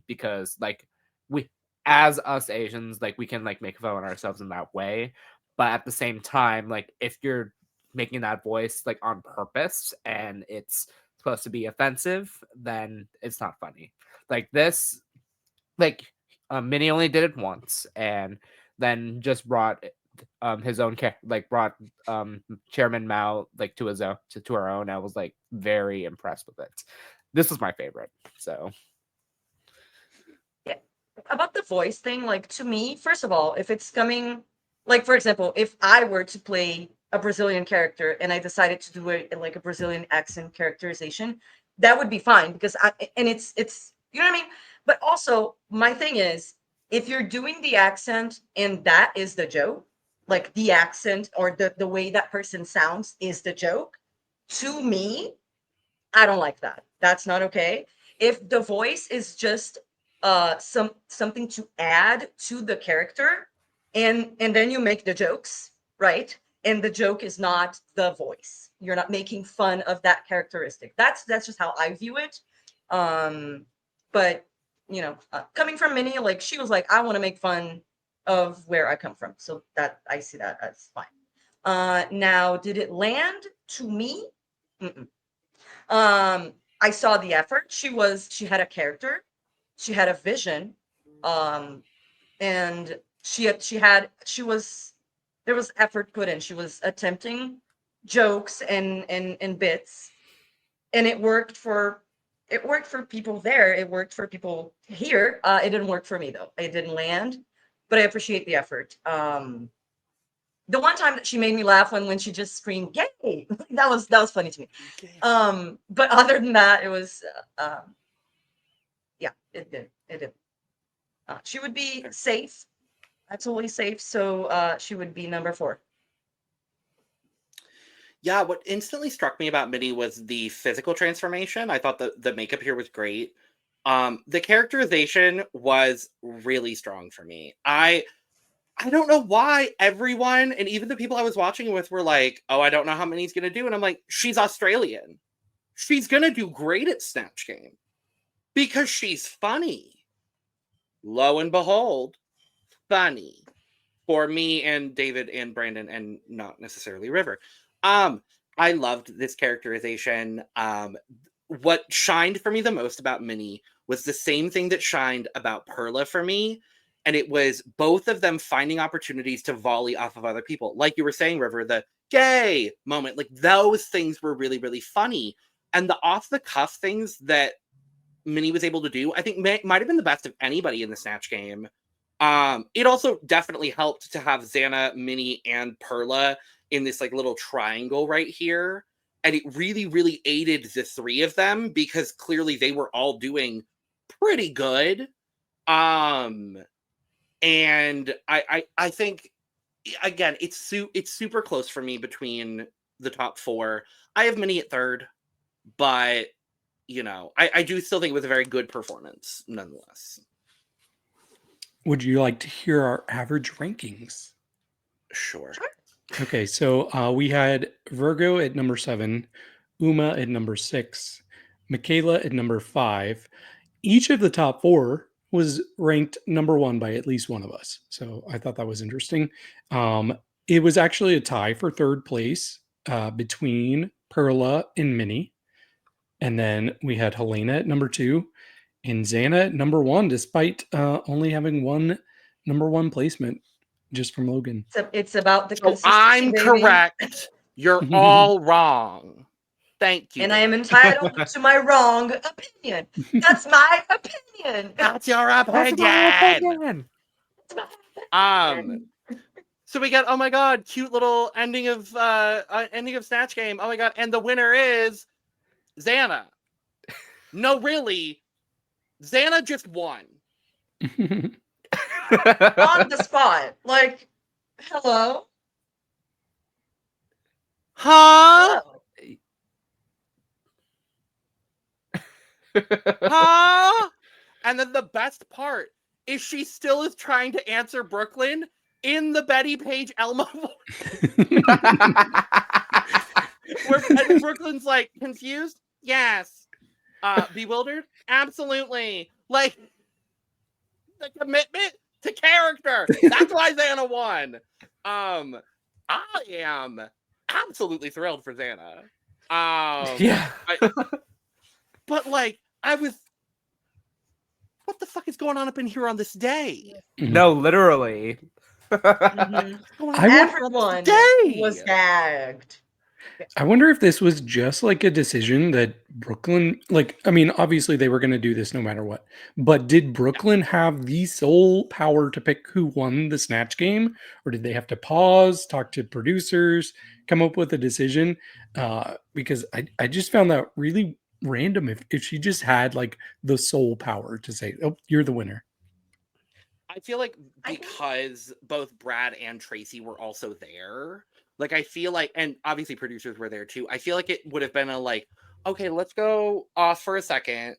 Because like we as us Asians, like we can like make fun of ourselves in that way. But at the same time, like if you're making that voice like on purpose and it's supposed to be offensive, then it's not funny. Like this, like Minnie only did it once, and then just brought his own brought Chairman Mao like to his own to our own. I was like very impressed with it. This was my favorite. So yeah, about the voice thing, like to me, first of all, if it's coming, like for example, if I were to play a Brazilian character and I decided to do it like a Brazilian accent characterization, that would be fine because it's you know what I mean. But also, my thing is, if you're doing the accent and that is the joke, like the accent or the way that person sounds is the joke, to me, I don't like that. That's not okay. If the voice is just something to add to the character, and then you make the jokes, right? And the joke is not the voice. You're not making fun of that characteristic. That's just how I view it. But you know, coming from Minnie, like she was like, I want to make fun of where I come from, so that I see that as fine. Now, did it land to me? Mm-mm. I saw the effort. She had a character, she had a vision, and she was there was effort put in. She was attempting jokes and bits, and it worked for people there. It worked for people here. It didn't work for me though. It didn't land, but I appreciate the effort. The one time that she made me laugh when she just screamed "Yay!" that was funny to me. But other than that, it was yeah, it did. She would be safe, absolutely safe. So she would be number 4. Yeah, what instantly struck me about Minnie was the physical transformation. I thought the makeup here was great. The characterization was really strong for me. I don't know why everyone, and even the people I was watching with, were like, oh, I don't know how Minnie's going to do. And I'm like, she's Australian. She's going to do great at Snatch Game because she's funny. Lo and behold, funny. For me and David and Brandon, and not necessarily River. I loved this characterization. What shined for me the most about Minnie was the same thing that shined about Perla for me. And it was both of them finding opportunities to volley off of other people. Like you were saying, River, the gay moment, like those things were really, really funny. And the off-the-cuff things that Minnie was able to do, I think might have been the best of anybody in the Snatch Game. It also definitely helped to have Xana, Minnie, and Perla in this like little triangle right here. And it really, really aided the 3 of them because clearly they were all doing pretty good. And I think, again, it's super close for me between the top 4. I have Minnie at 3rd, but, you know, I do still think it was a very good performance, nonetheless. Would you like to hear our average rankings? Sure. Okay, so we had Virgo at number 7, Uma at number 6, Michaela at number 5. Each of the top 4 was ranked number 1 by at least one of us. So I thought that was interesting. It was actually a tie for 3rd place between Perla and Minnie. And then we had Helena at number 2, And Xana at number 1, despite only having one number 1 placement just from Logan. It's about the So consistency, I'm baby. correct. You're all wrong. Thank you. And I am entitled to my wrong opinion. That's my opinion. That's your That's my opinion. opinion. So we got, oh my god, cute little ending of Snatch Game. Oh my god, and the winner is Xana. No, really, Xana just won. On the spot. Like, hello? Huh? Hello. Huh? And then the best part is she still is trying to answer Brooklyn in the Betty Page Elmo where Brooklyn's like, confused? Yes. Bewildered? Absolutely. Like, the commitment to character. That's why Xana won. I am absolutely thrilled for Xana. Yeah. But like, I was, what the fuck is going on up in here on this day? No, literally. Everyone was gagged. I wonder if this was just like a decision that Brooklyn, like, I mean, obviously they were going to do this no matter what, but did Brooklyn have the sole power to pick who won the Snatch Game? Or did they have to pause, talk to producers, come up with a decision? Because I just found that really random if she just had like the sole power to say, oh, you're the winner. I feel like because both Brad and Tracy were also there, like, I feel like, and obviously producers were there too, I feel like it would have been a like, okay, let's go off for a second,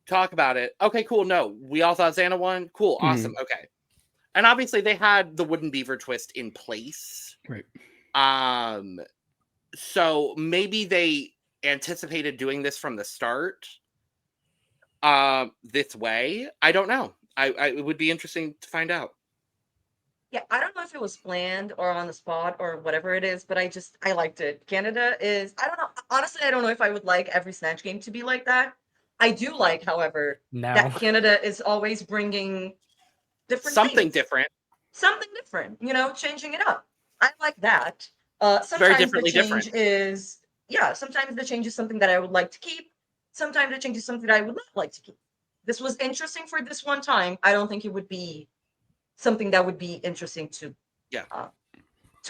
talk about it. Okay, cool. No, we all thought Xana won. Cool. Awesome. Okay. And obviously they had the wooden beaver twist in place. Right. So maybe they anticipated doing this from the start this way. I don't know. It would be interesting to find out. Yeah, I don't know if it was planned or on the spot or whatever it is, but I liked it. Canada is, I don't know. Honestly, I don't know if I would like every Snatch Game to be like that. I do like, however, that Canada is always bringing different something things. different. Something different, changing it up. I like that. Sometimes Very differently the change different. is, sometimes the change is something that I would like to keep. Sometimes the change is something that I would not like to keep. This was interesting for this one time. I don't think it would be something that would be interesting to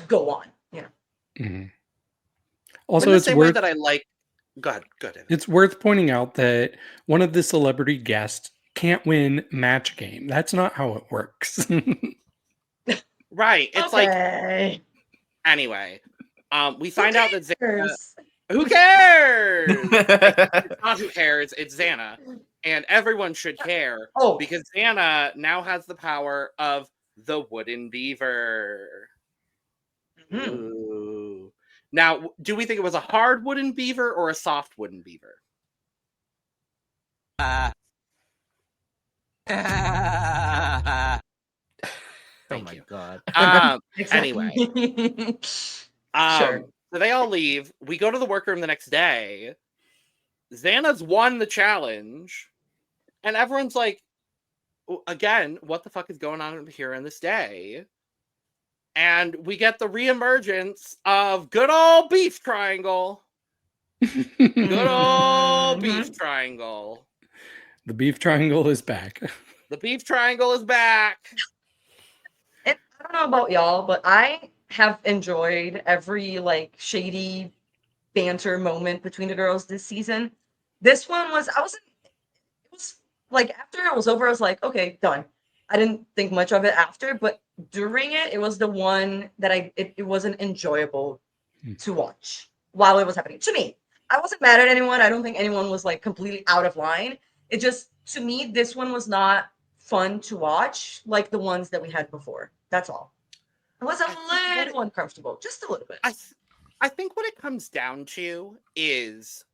go on. Also, in the it's same way that I like. Go ahead. It's worth pointing out that one of the celebrity guests can't win match game. That's not how it works. Right. It's like, anyway, we find out that Xana, who cares? It's not who cares, it's Xana. And everyone should care because Xana now has the power of the wooden beaver. Ooh. Now, do we think it was a hard wooden beaver or a soft wooden beaver? Oh my god. Anyway. Sure. So they all leave. We go to the workroom the next day. Xana's won the challenge. And everyone's like, again, what the fuck is going on here in this day? And we get the reemergence of good old beef triangle. Good old beef triangle. The beef triangle is back. The beef triangle is back. And I don't know about y'all, but I have enjoyed every like shady banter moment between the girls this season. This one was, it was like after it was over, I was like, okay, done. I didn't think much of it after, but during it was the one that it wasn't enjoyable to watch while it was happening. To me, I wasn't mad at anyone. I don't think anyone was like completely out of line. It just, to me, this one was not fun to watch like the ones that we had before. That's all. It was a little uncomfortable, just a little bit. I think what it comes down to is,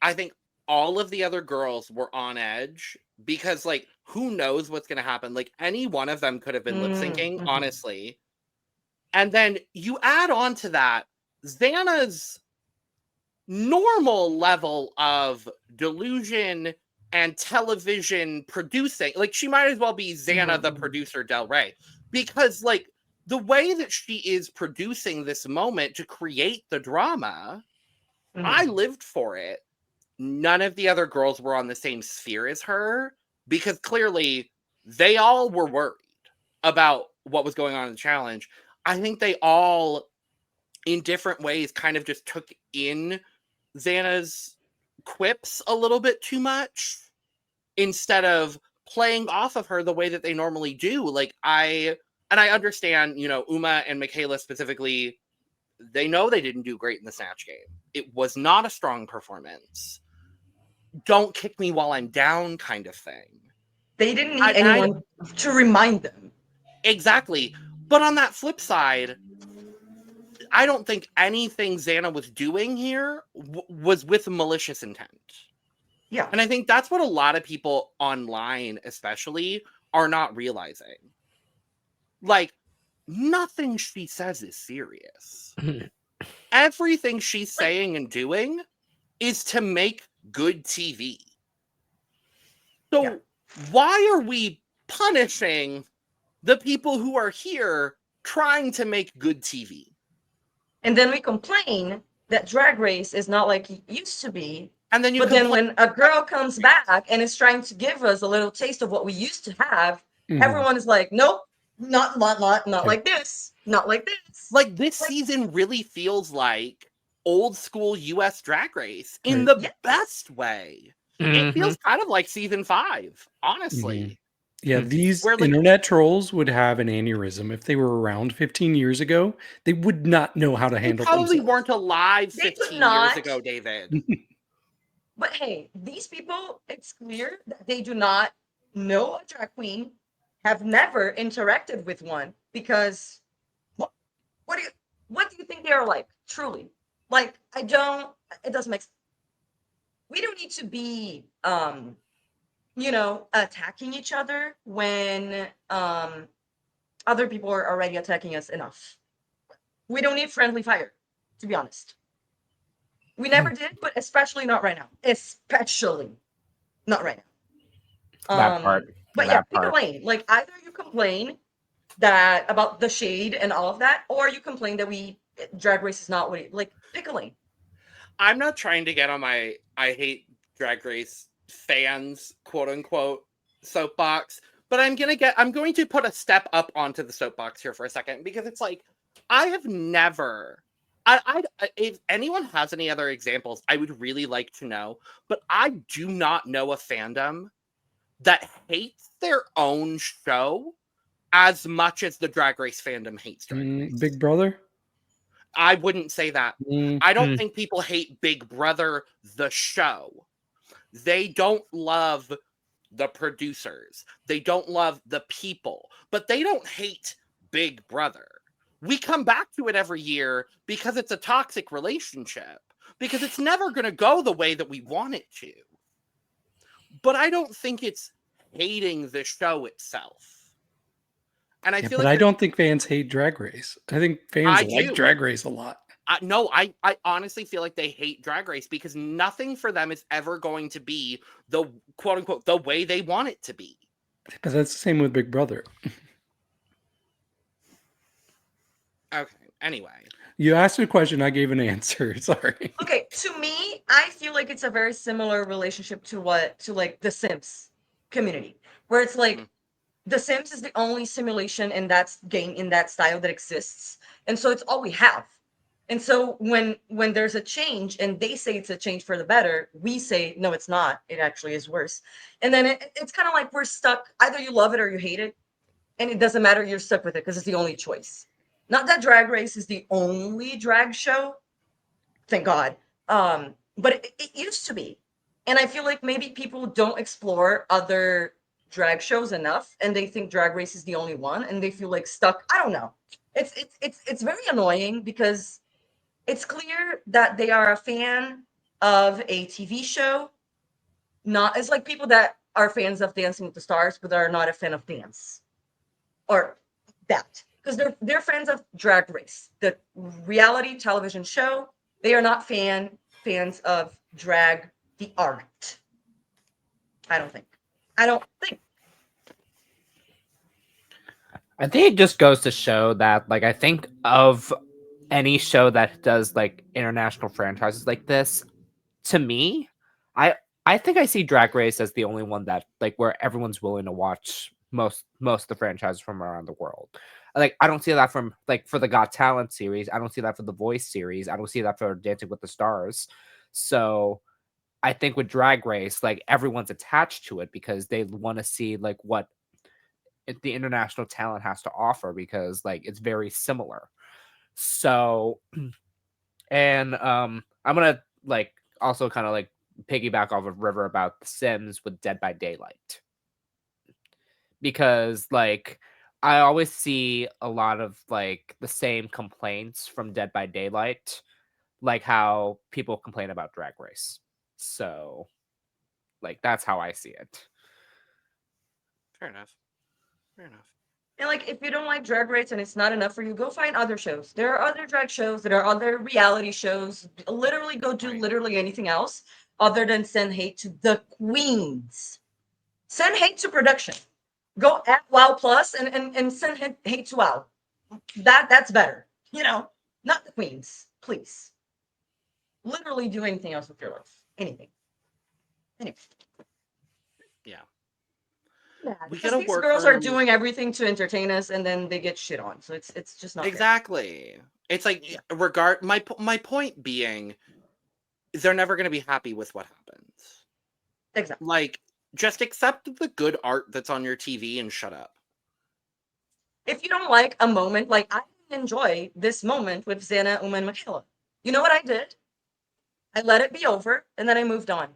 I think all of the other girls were on edge because, like, who knows what's going to happen? Like, any one of them could have been lip syncing, honestly. And then you add on to that Xana's normal level of delusion and television producing. Like, she might as well be Xana, the producer Del Rey, because like the way that she is producing this moment to create the drama, I lived for it. None of the other girls were on the same sphere as her, because clearly they all were worried about what was going on in the challenge. I think they all, in different ways, kind of just took in Xana's quips a little bit too much instead of playing off of her the way that they normally do. Like, I understand, you know, Uma and Michaela specifically, they know they didn't do great in the Snatch Game. It was not a strong performance. Don't kick me while I'm down kind of thing. They didn't need anyone to remind them. Exactly. But on that flip side, I don't think anything Xana was doing here was with malicious intent. Yeah. And I think that's what a lot of people online especially are not realizing. Like, nothing she says is serious. Everything she's saying and doing is to make good TV. So why are we punishing the people who are here trying to make good TV? And then we complain that Drag Race is not like it used to be. And then then when a girl comes back and is trying to give us a little taste of what we used to have, everyone is like, nope, not like this, not like this. Like, this season really feels like old school US Drag Race in the best way. It feels kind of like season 5, honestly. Yeah, these internet trolls would have an aneurysm if they were around 15 years ago. They would not know how to handle themselves. Probably weren't alive 15 years ago, David. But hey, these people, it's clear that they do not know a drag queen, have never interacted with one, because what do you think they are like? Truly, like, it doesn't make sense. We don't need to be attacking each other when other people are already attacking us enough. We don't need friendly fire, to be honest. We never did, but especially not right now. Especially not right now. That part. But yeah, pick a lane. Like, either you complain that about the shade and all of that, or you complain that Drag Race is not what it, like, pick a lane. I'm not trying to get on my I hate Drag Race fans, quote unquote, soapbox, but I'm going to put a step up onto the soapbox here for a second, because it's like, I have never, if anyone has any other examples, I would really like to know, but I do not know a fandom that hates their own show as much as the Drag Race fandom hates Drag Race. Big Brother? I wouldn't say that. I don't think people hate Big Brother, the show. They don't love the producers. They don't love the people. But they don't hate Big Brother. We come back to it every year because it's a toxic relationship. Because it's never going to go the way that we want it to. But I don't think it's hating the show itself. And I feel like I don't think fans hate Drag Race. I think fans like Drag Race a lot. No, I honestly feel like they hate Drag Race because nothing for them is ever going to be the quote unquote the way they want it to be. But that's the same with Big Brother. Okay. Anyway, you asked a question, I gave an answer. Sorry. Okay, to me, I feel like it's a very similar relationship to like the Sims community, where it's like the Sims is the only simulation in that game in that style that exists, and so it's all we have. And so when there's a change and they say it's a change for the better, we say, no, it's not. It actually is worse. And then it's kind of like we're stuck. Either you love it or you hate it. And it doesn't matter. You're stuck with it because it's the only choice. Not that Drag Race is the only drag show. Thank God. But it used to be. And I feel like maybe people don't explore other drag shows enough. And they think Drag Race is the only one. And they feel like stuck. I don't know. It's very annoying because it's clear that they are a fan of a TV show. It's like people that are fans of Dancing with the Stars, but are not a fan of dance. Or that. Because they're fans of Drag Race, the reality television show. They are not fans of drag, the art. I don't think. I don't think. I think it just goes to show that, like, I think of any show that does like international franchises like this, to me, I I think I see Drag Race as the only one that like where everyone's willing to watch most of the franchises from around the world. Like I don't see that from like for the Got Talent series. I don't see that for the Voice series. I don't see that for Dancing with the Stars. So I think with Drag Race, like everyone's attached to it because they want to see like what the international talent has to offer because like it's very similar. So and I'm gonna like also kind of like piggyback off of River about The Sims with Dead by Daylight because like I always see a lot of like the same complaints from Dead by Daylight, like how people complain about Drag Race. So like that's how I see it. Fair enough. Fair enough. And like, if you don't like Drag Race and it's not enough for you, go find other shows. There are other drag shows. There are other reality shows. Literally, go do Right. literally anything else other than send hate to the queens. Send hate to production. Go at WoW Plus and send hate to WoW. That's better. You know, not the queens, please. Literally do anything else with your life. Anything. Anyway. Yeah. Yeah, We because gotta these work girls are on- doing everything to entertain us, and then they get shit on. So it's just not fair. Exactly. It's like my point being, they're never going to be happy with what happens. Exactly. Like, just accept the good art that's on your TV and shut up. If you don't like a moment, like I didn't enjoy this moment with Xana, Uma, and Michaela. You know what I did? I let it be over, and then I moved on.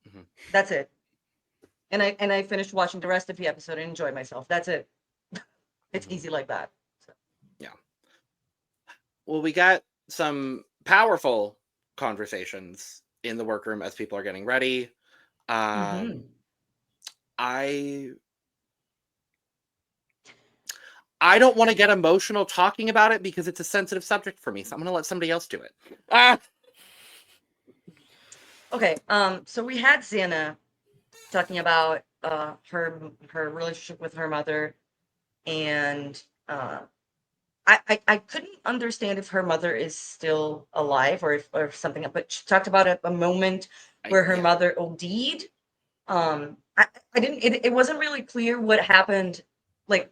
Mhm. That's it. And I finished watching the rest of the episode and enjoyed myself. That's it. It's Mhm. easy like that. Well, we got some powerful conversations in the workroom as people are getting ready. Mhm. I don't want to get emotional talking about it because it's a sensitive subject for me. So I'm going to let somebody else do it. Okay. So we had Xana talking about her relationship with her mother, and I couldn't understand if her mother is still alive or something, but she talked about a moment where her Yeah. mother OD'd. I didn't. It wasn't really clear what happened. Like,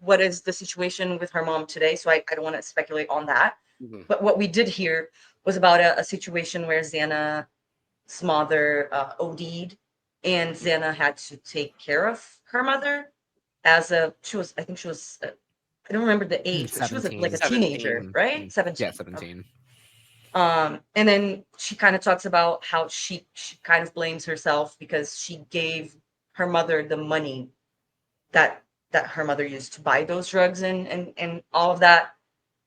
what is the situation with her mom today? So I don't want to speculate on that. Mhm. But what we did hear was about a situation where Xana's mother OD'd, and Xana had to take care of her mother I think she was I don't remember the age, but she was like a 17. teenager, 17. right? 17. Yeah, Okay. 17. And then she kind of talks about how she kind of blames herself because she gave her mother the money that her mother used to buy those drugs and all of that.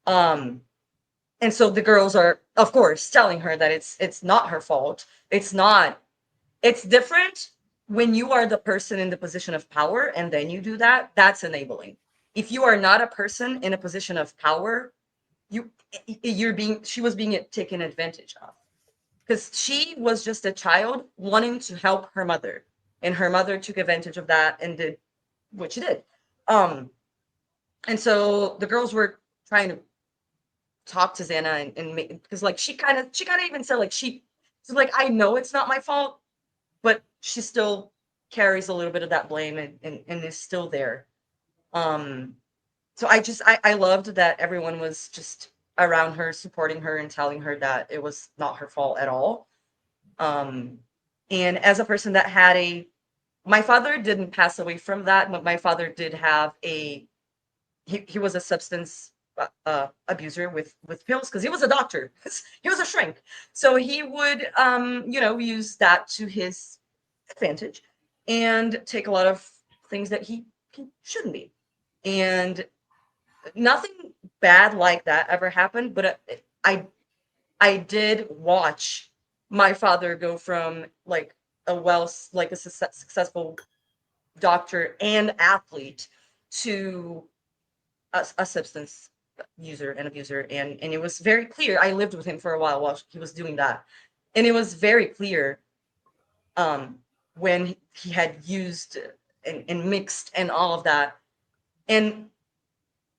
And so the girls are, of course, telling her that it's not her fault. It's not. It's different when you are the person in the position of power and then you do that. That's enabling. If you are not a person in a position of power, she was being taken advantage of because she was just a child wanting to help her mother, and her mother took advantage of that and did what she did. And so the girls were trying to talk to Xana and make, because like she kind of even said like she's like, I know it's not my fault, but she still carries a little bit of that blame and is still there. So I loved that everyone was just around her, supporting her and telling her that it was not her fault at all. And as a person that had my father didn't pass away from that, but my father did have he was a substance abuser with pills because he was a doctor. He was a shrink, so he would use that to his advantage and take a lot of things that he shouldn't be. And nothing bad like that ever happened, but I did watch my father go from like a successful doctor and athlete to a substance user and abuser, and it was very clear. I lived with him for a while he was doing that, and it was very clear um when he had used and mixed and all of that. And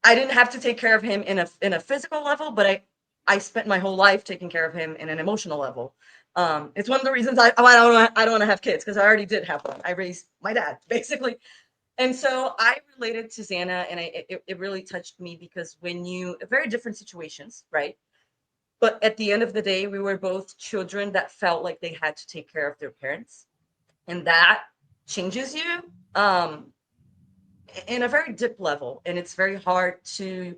I didn't have to take care of him in a physical level, but I spent my whole life taking care of him in an emotional level. It's one of the reasons I don't want to have kids, because I already did have one. I raised my dad, basically. And so I related to Xana, and it really touched me, because very different situations, right? But at the end of the day, we were both children that felt like they had to take care of their parents. And that changes you in a very deep level. And it's very hard to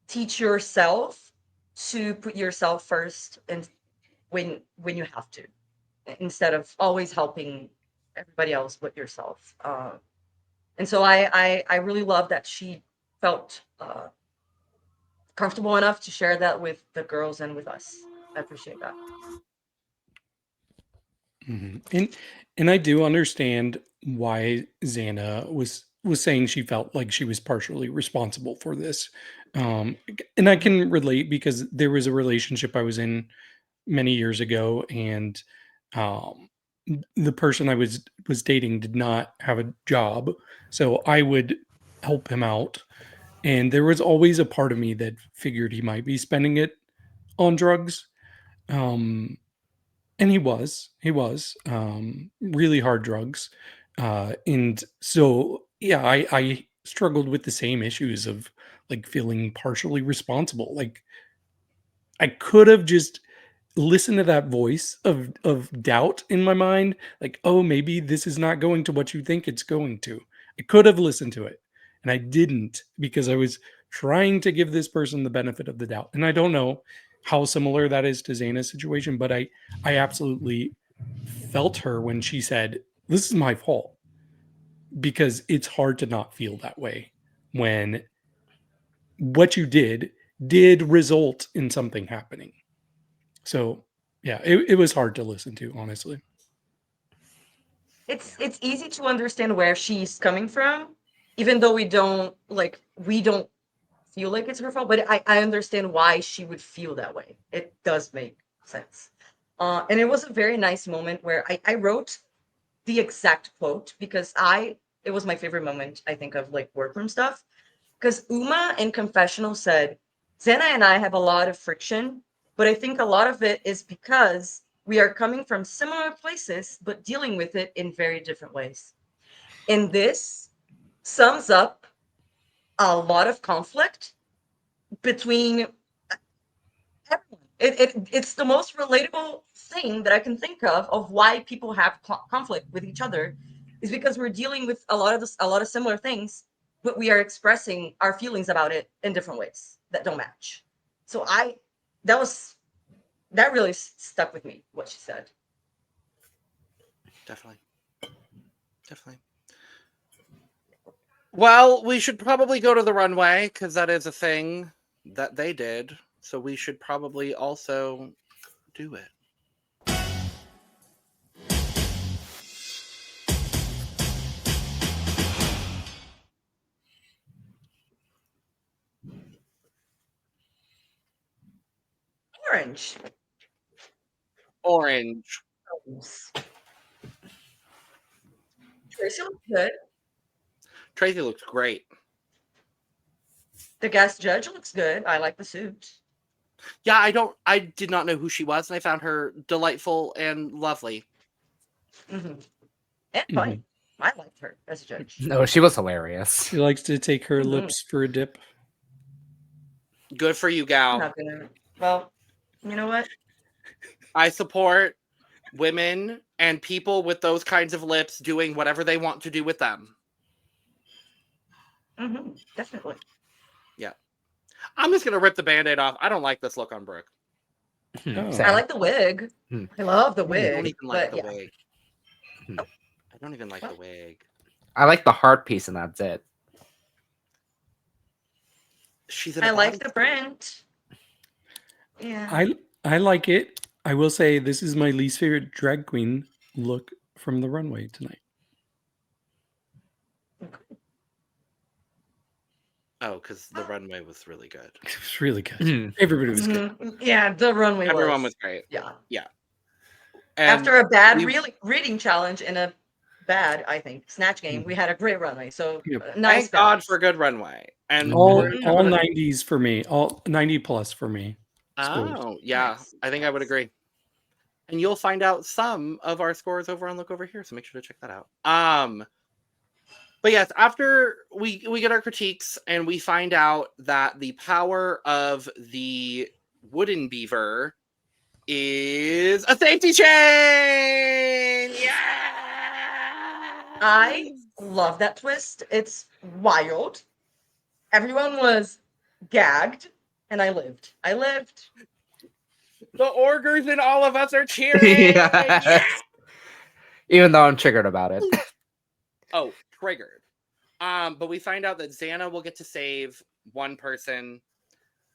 teach yourself to put yourself first, and when you have to, instead of always helping everybody else but yourself. And so I really love that she felt comfortable enough to share that with the girls and with us. I appreciate that. And I do understand why Xana was saying she felt like she was partially responsible for this. And I can relate, because there was a relationship I was in many years ago, and the person I was dating did not have a job, so I would help him out, and there was always a part of me that figured he might be spending it on drugs. And he was really hard drugs, and so yeah, I struggled with the same issues of like feeling partially responsible. Like, I could have just listened to that voice of doubt in my mind, like, oh, maybe this is not going to what you think it's going to. I could have listened to it, and I didn't, because I was trying to give this person the benefit of the doubt. And I don't know how similar that is to Xana's situation, but I absolutely felt her when she said, this is my fault, because it's hard to not feel that way when what you did result in something happening. So yeah, it was hard to listen to, honestly. It's easy to understand where she's coming from, even though we don't feel like it's her fault, but I understand why she would feel that way. It does make sense. And it was a very nice moment where I wrote the exact quote, because it was my favorite moment, I think, of like workroom stuff. Because Uma in confessional said, Xana and I have a lot of friction, but I think a lot of it is because we are coming from similar places, but dealing with it in very different ways. And this sums up a lot of conflict between everyone. It's the most relatable thing that I can think of why people have conflict with each other, is because we're dealing with a lot of similar things, but we are expressing our feelings about it in different ways that don't match. So that really stuck with me, what she said. Definitely. Well, we should probably go to the runway, because that is a thing that they did. So we should probably also do it. Orange. Tracy looks good. Tracy looks great. The guest judge looks good. I like the suit. Yeah, I did not know who she was, and I found her delightful and lovely. Mm-hmm. And funny. I liked her as a judge. No, she was hilarious. She likes to take her lips for a dip. Good for you, gal. Well, you know what? I support women and people with those kinds of lips doing whatever they want to do with them. Mm-hmm. Definitely. Yeah. I'm just going to rip the Band-Aid off. I don't like this look on Brooke. I like the wig. I love the wig. I don't even like the wig. I don't even like the wig. I like the heart piece, and that's it. I like the print. Yeah. I like it. I will say this is my least favorite drag queen look from the runway tonight. Oh, because the runway was really good. It was really good. Everybody was good. Yeah, the runway Everyone was great. Yeah. Yeah. And after a bad reading challenge and a bad, I think. Snatch Game, we had a great runway. So Yep. nice. Thank God balance. for good runway. And All we're all gonna- 90s for me. All 90 plus for me. Scores. Oh, yeah. Nice, I think I would nice. agree. And you'll find out some of our scores over on Look Over Here, so make sure to check that out. But yes, after we get our critiques and we find out that the power of the wooden beaver is a safety chain. Yeah. I love that twist. It's wild. Everyone was gagged, and I lived. The Orgers and all of us are cheering. Yes. Yeah. Even though I'm triggered about it. Oh, triggered. But we find out that Xana will get to save one person.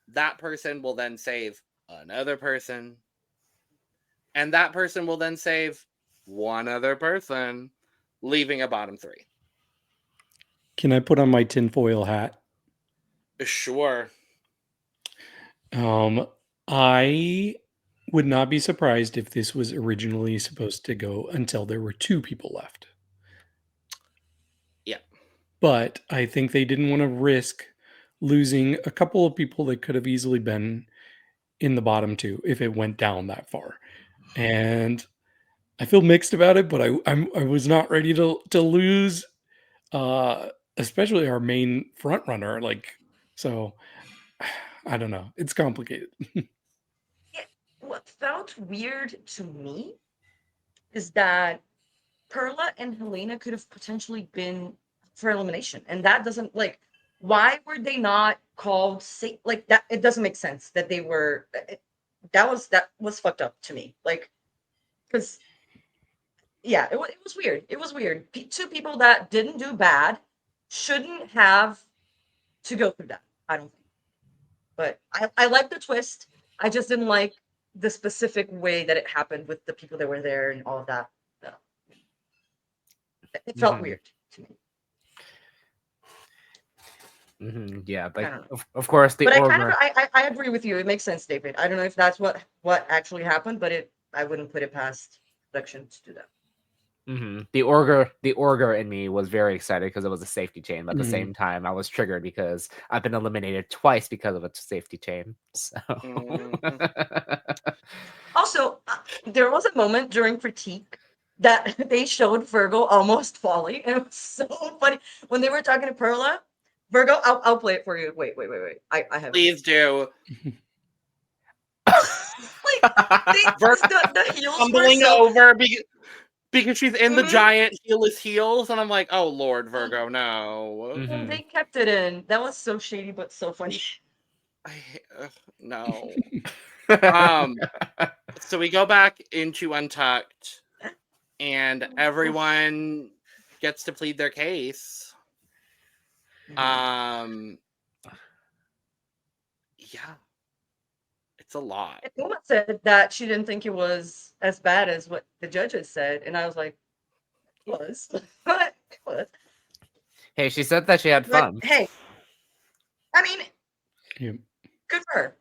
That person will then save another person. And that person will then save one other person, leaving a bottom three. Can I put on my tinfoil hat? Sure. I would not be surprised if this was originally supposed to go until there were 2 people left. Yeah. But I think they didn't want to risk losing a couple of people that could have easily been in the bottom 2 if it went down that far. And I feel mixed about it, but I was not ready to lose, especially our main front runner. So I don't know. It's complicated. What felt weird to me is that Perla and Helena could have potentially been for elimination, and that doesn't why were they not called like that? It doesn't make sense that they were. That was fucked up to me. Because yeah, it was weird. It was weird. 2 people that didn't do bad shouldn't have to go through that. I don't think. But I like the twist. I just didn't like the specific way that it happened with the people that were there and all of that. No. It felt weird to me. Yeah, I like don't know. of course the But Orger. I agree with you. It makes sense, David. I don't know if that's what actually happened, but I wouldn't put it past production to do that. The Orger in me was very excited because it was a safety chain, but at the Mhm. same time I was triggered because I've been eliminated twice because of a safety chain. So Also, there was a moment during critique that they showed Virgo almost falling, and it was so funny when they were talking to Perla. Virgo, I'll play it for you. Wait. I have it. Please do. The heels were Tumbling so over because she's in the Mhm. giant heelless heels, and I'm like, oh Lord, Virgo, no. Mhm. They kept it in. That was so shady, but so funny. No. So we go back into Untucked, and everyone gets to plead their case. Yeah, it's a lot. And Uma said that she didn't think it was as bad as what the judges said, and I was like, it was. It was. Hey, she said that she had But fun. hey, I mean, Yeah. good for her.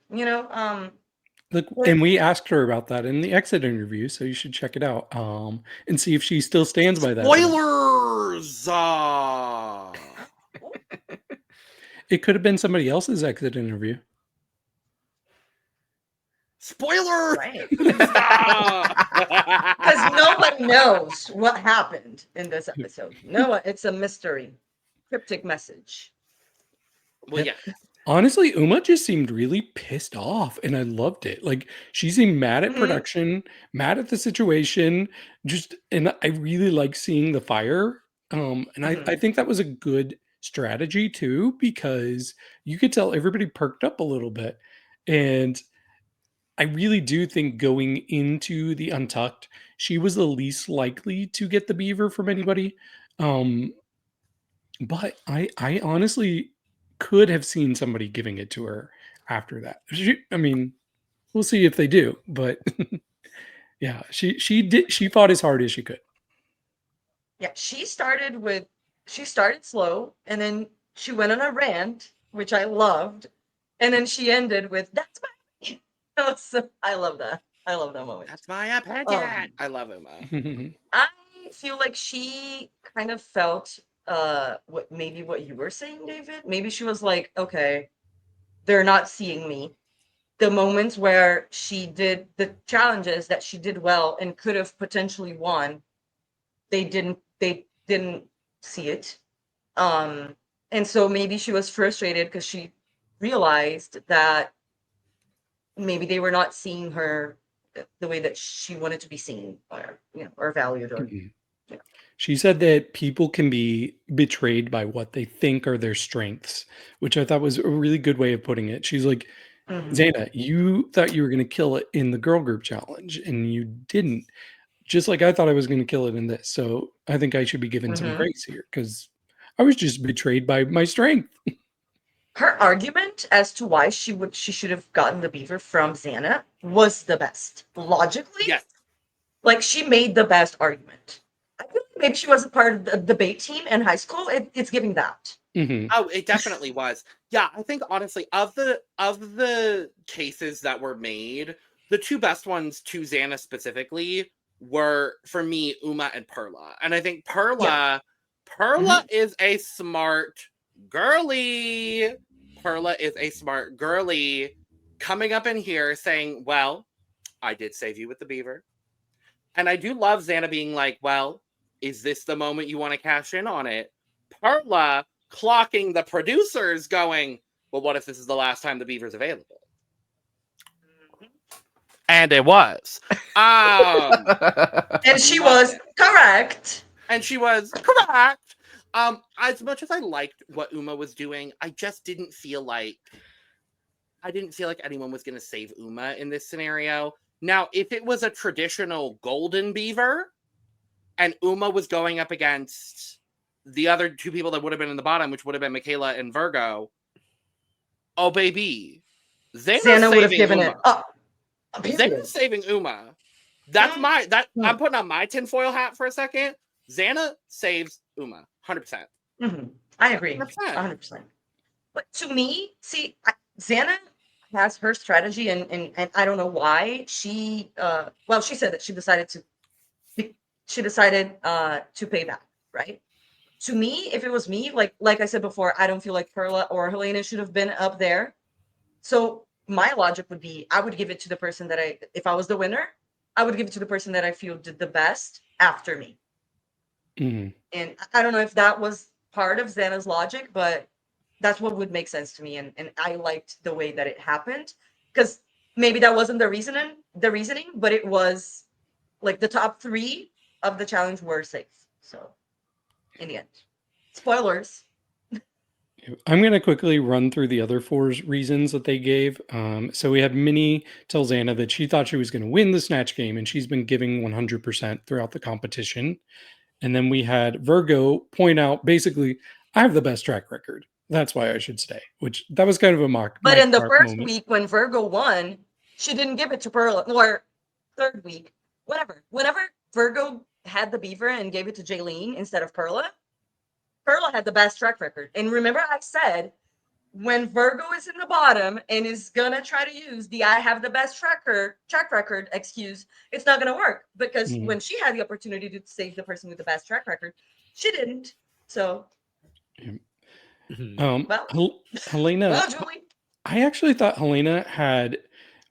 Look, But- and we asked her about that in the exit interview, so you should check it out and see if she still stands by that. Spoilers! It could have been somebody else's exit interview. Spoilers! Right. Stop! Because nobody knows what happened in this episode. It's a mystery, cryptic message. Well, yeah. Honestly, Uma just seemed really pissed off, and I loved it. Like, she seemed mad at Mhm. production, mad at the situation, and I really like seeing the fire. And I think that was a good strategy too, because you could tell everybody perked up a little bit. And I really do think going into the Untucked, she was the least likely to get the beaver from anybody. But I honestly could have seen somebody giving it to her after that. I mean, we'll see if they do, but yeah, she fought as hard as she could. Yeah, she started slow, and then she went on a rant, which I loved, and then she ended with "That's my." I love that. I love that moment. That's my opinion. I love Uma. I feel like she kind of felt what you were saying, David. Maybe she was like, okay, they're not seeing me. The moments where she did the challenges that she did well and could have potentially won, they didn't see it. And so maybe she was frustrated because she realized that maybe they were not seeing her the way that she wanted to be seen, or or valued, or She said that people can be betrayed by what they think are their strengths, which I thought was a really good way of putting it. She's like, Zaina, you thought you were going to kill it in the girl group challenge, and you didn't. Just like I thought I was going to kill it in this. So I think I should be given some grace here because I was just betrayed by my strength. Her argument as to why she should have gotten the beaver from Xana was the best. Logically, Yes. like she made the best argument. I feel like maybe she wasn't part of the debate team in high school. It's giving that. Oh, it definitely was. Yeah, I think honestly, of the cases that were made, the two best ones to Xana specifically were, for me, Uma and Perla. And I think Perla is a smart girly. Perla is a smart girly coming up in here saying, well, I did save you with the beaver. And I do love Xana being like, well, is this the moment you want to cash in on it? Perla clocking the producers going, well, what if this is the last time the beaver's available? And it was. And she was correct. And she was correct. As much as I liked what Uma was doing, I just didn't feel like anyone was going to save Uma in this scenario. Now, if it was a traditional golden beaver and Uma was going up against the other two people that would have been in the bottom, which would have been Michaela and Virgo, oh baby, Xana would have given Uma. it up. Xana's saving Uma. That's I'm putting on my tinfoil hat for a second. Xana saves Uma, 100%. I agree, 100%. But to me, see, Xana has her strategy, and I don't know why she she said that she decided to pay back, right? To me, if it was me, like I said before, I don't feel like Perla or Helena should have been up there. So my logic would be, I would give it to the person that if I was the winner, I would give it to the person that I feel did the best after me. And I don't know if that was part of Xana's logic, but that's what would make sense to me. And I liked the way that it happened, because maybe that wasn't the reasoning, but it was like the top 3 of the challenge were safe. So in the end, spoilers. I'm going to quickly run through the other 4's reasons that they gave. So we had Minnie tell Xana that she thought she was going to win the Snatch Game, and she's been giving 100% throughout the competition. And then we had Virgo point out, basically, I have the best track record. That's why I should stay, which that was kind of a mock. But in the first week when Virgo won, she didn't give it to Perla, or third week, whatever. Whenever Virgo had the beaver and gave it to Jaylene instead of Perla had the best track record. And remember I said, when Virgo is in the bottom and is gonna try to use the I have the best track record excuse, it's not gonna work, because when she had the opportunity to save the person with the best track record, she didn't. So Helena, Julie. I actually thought Helena had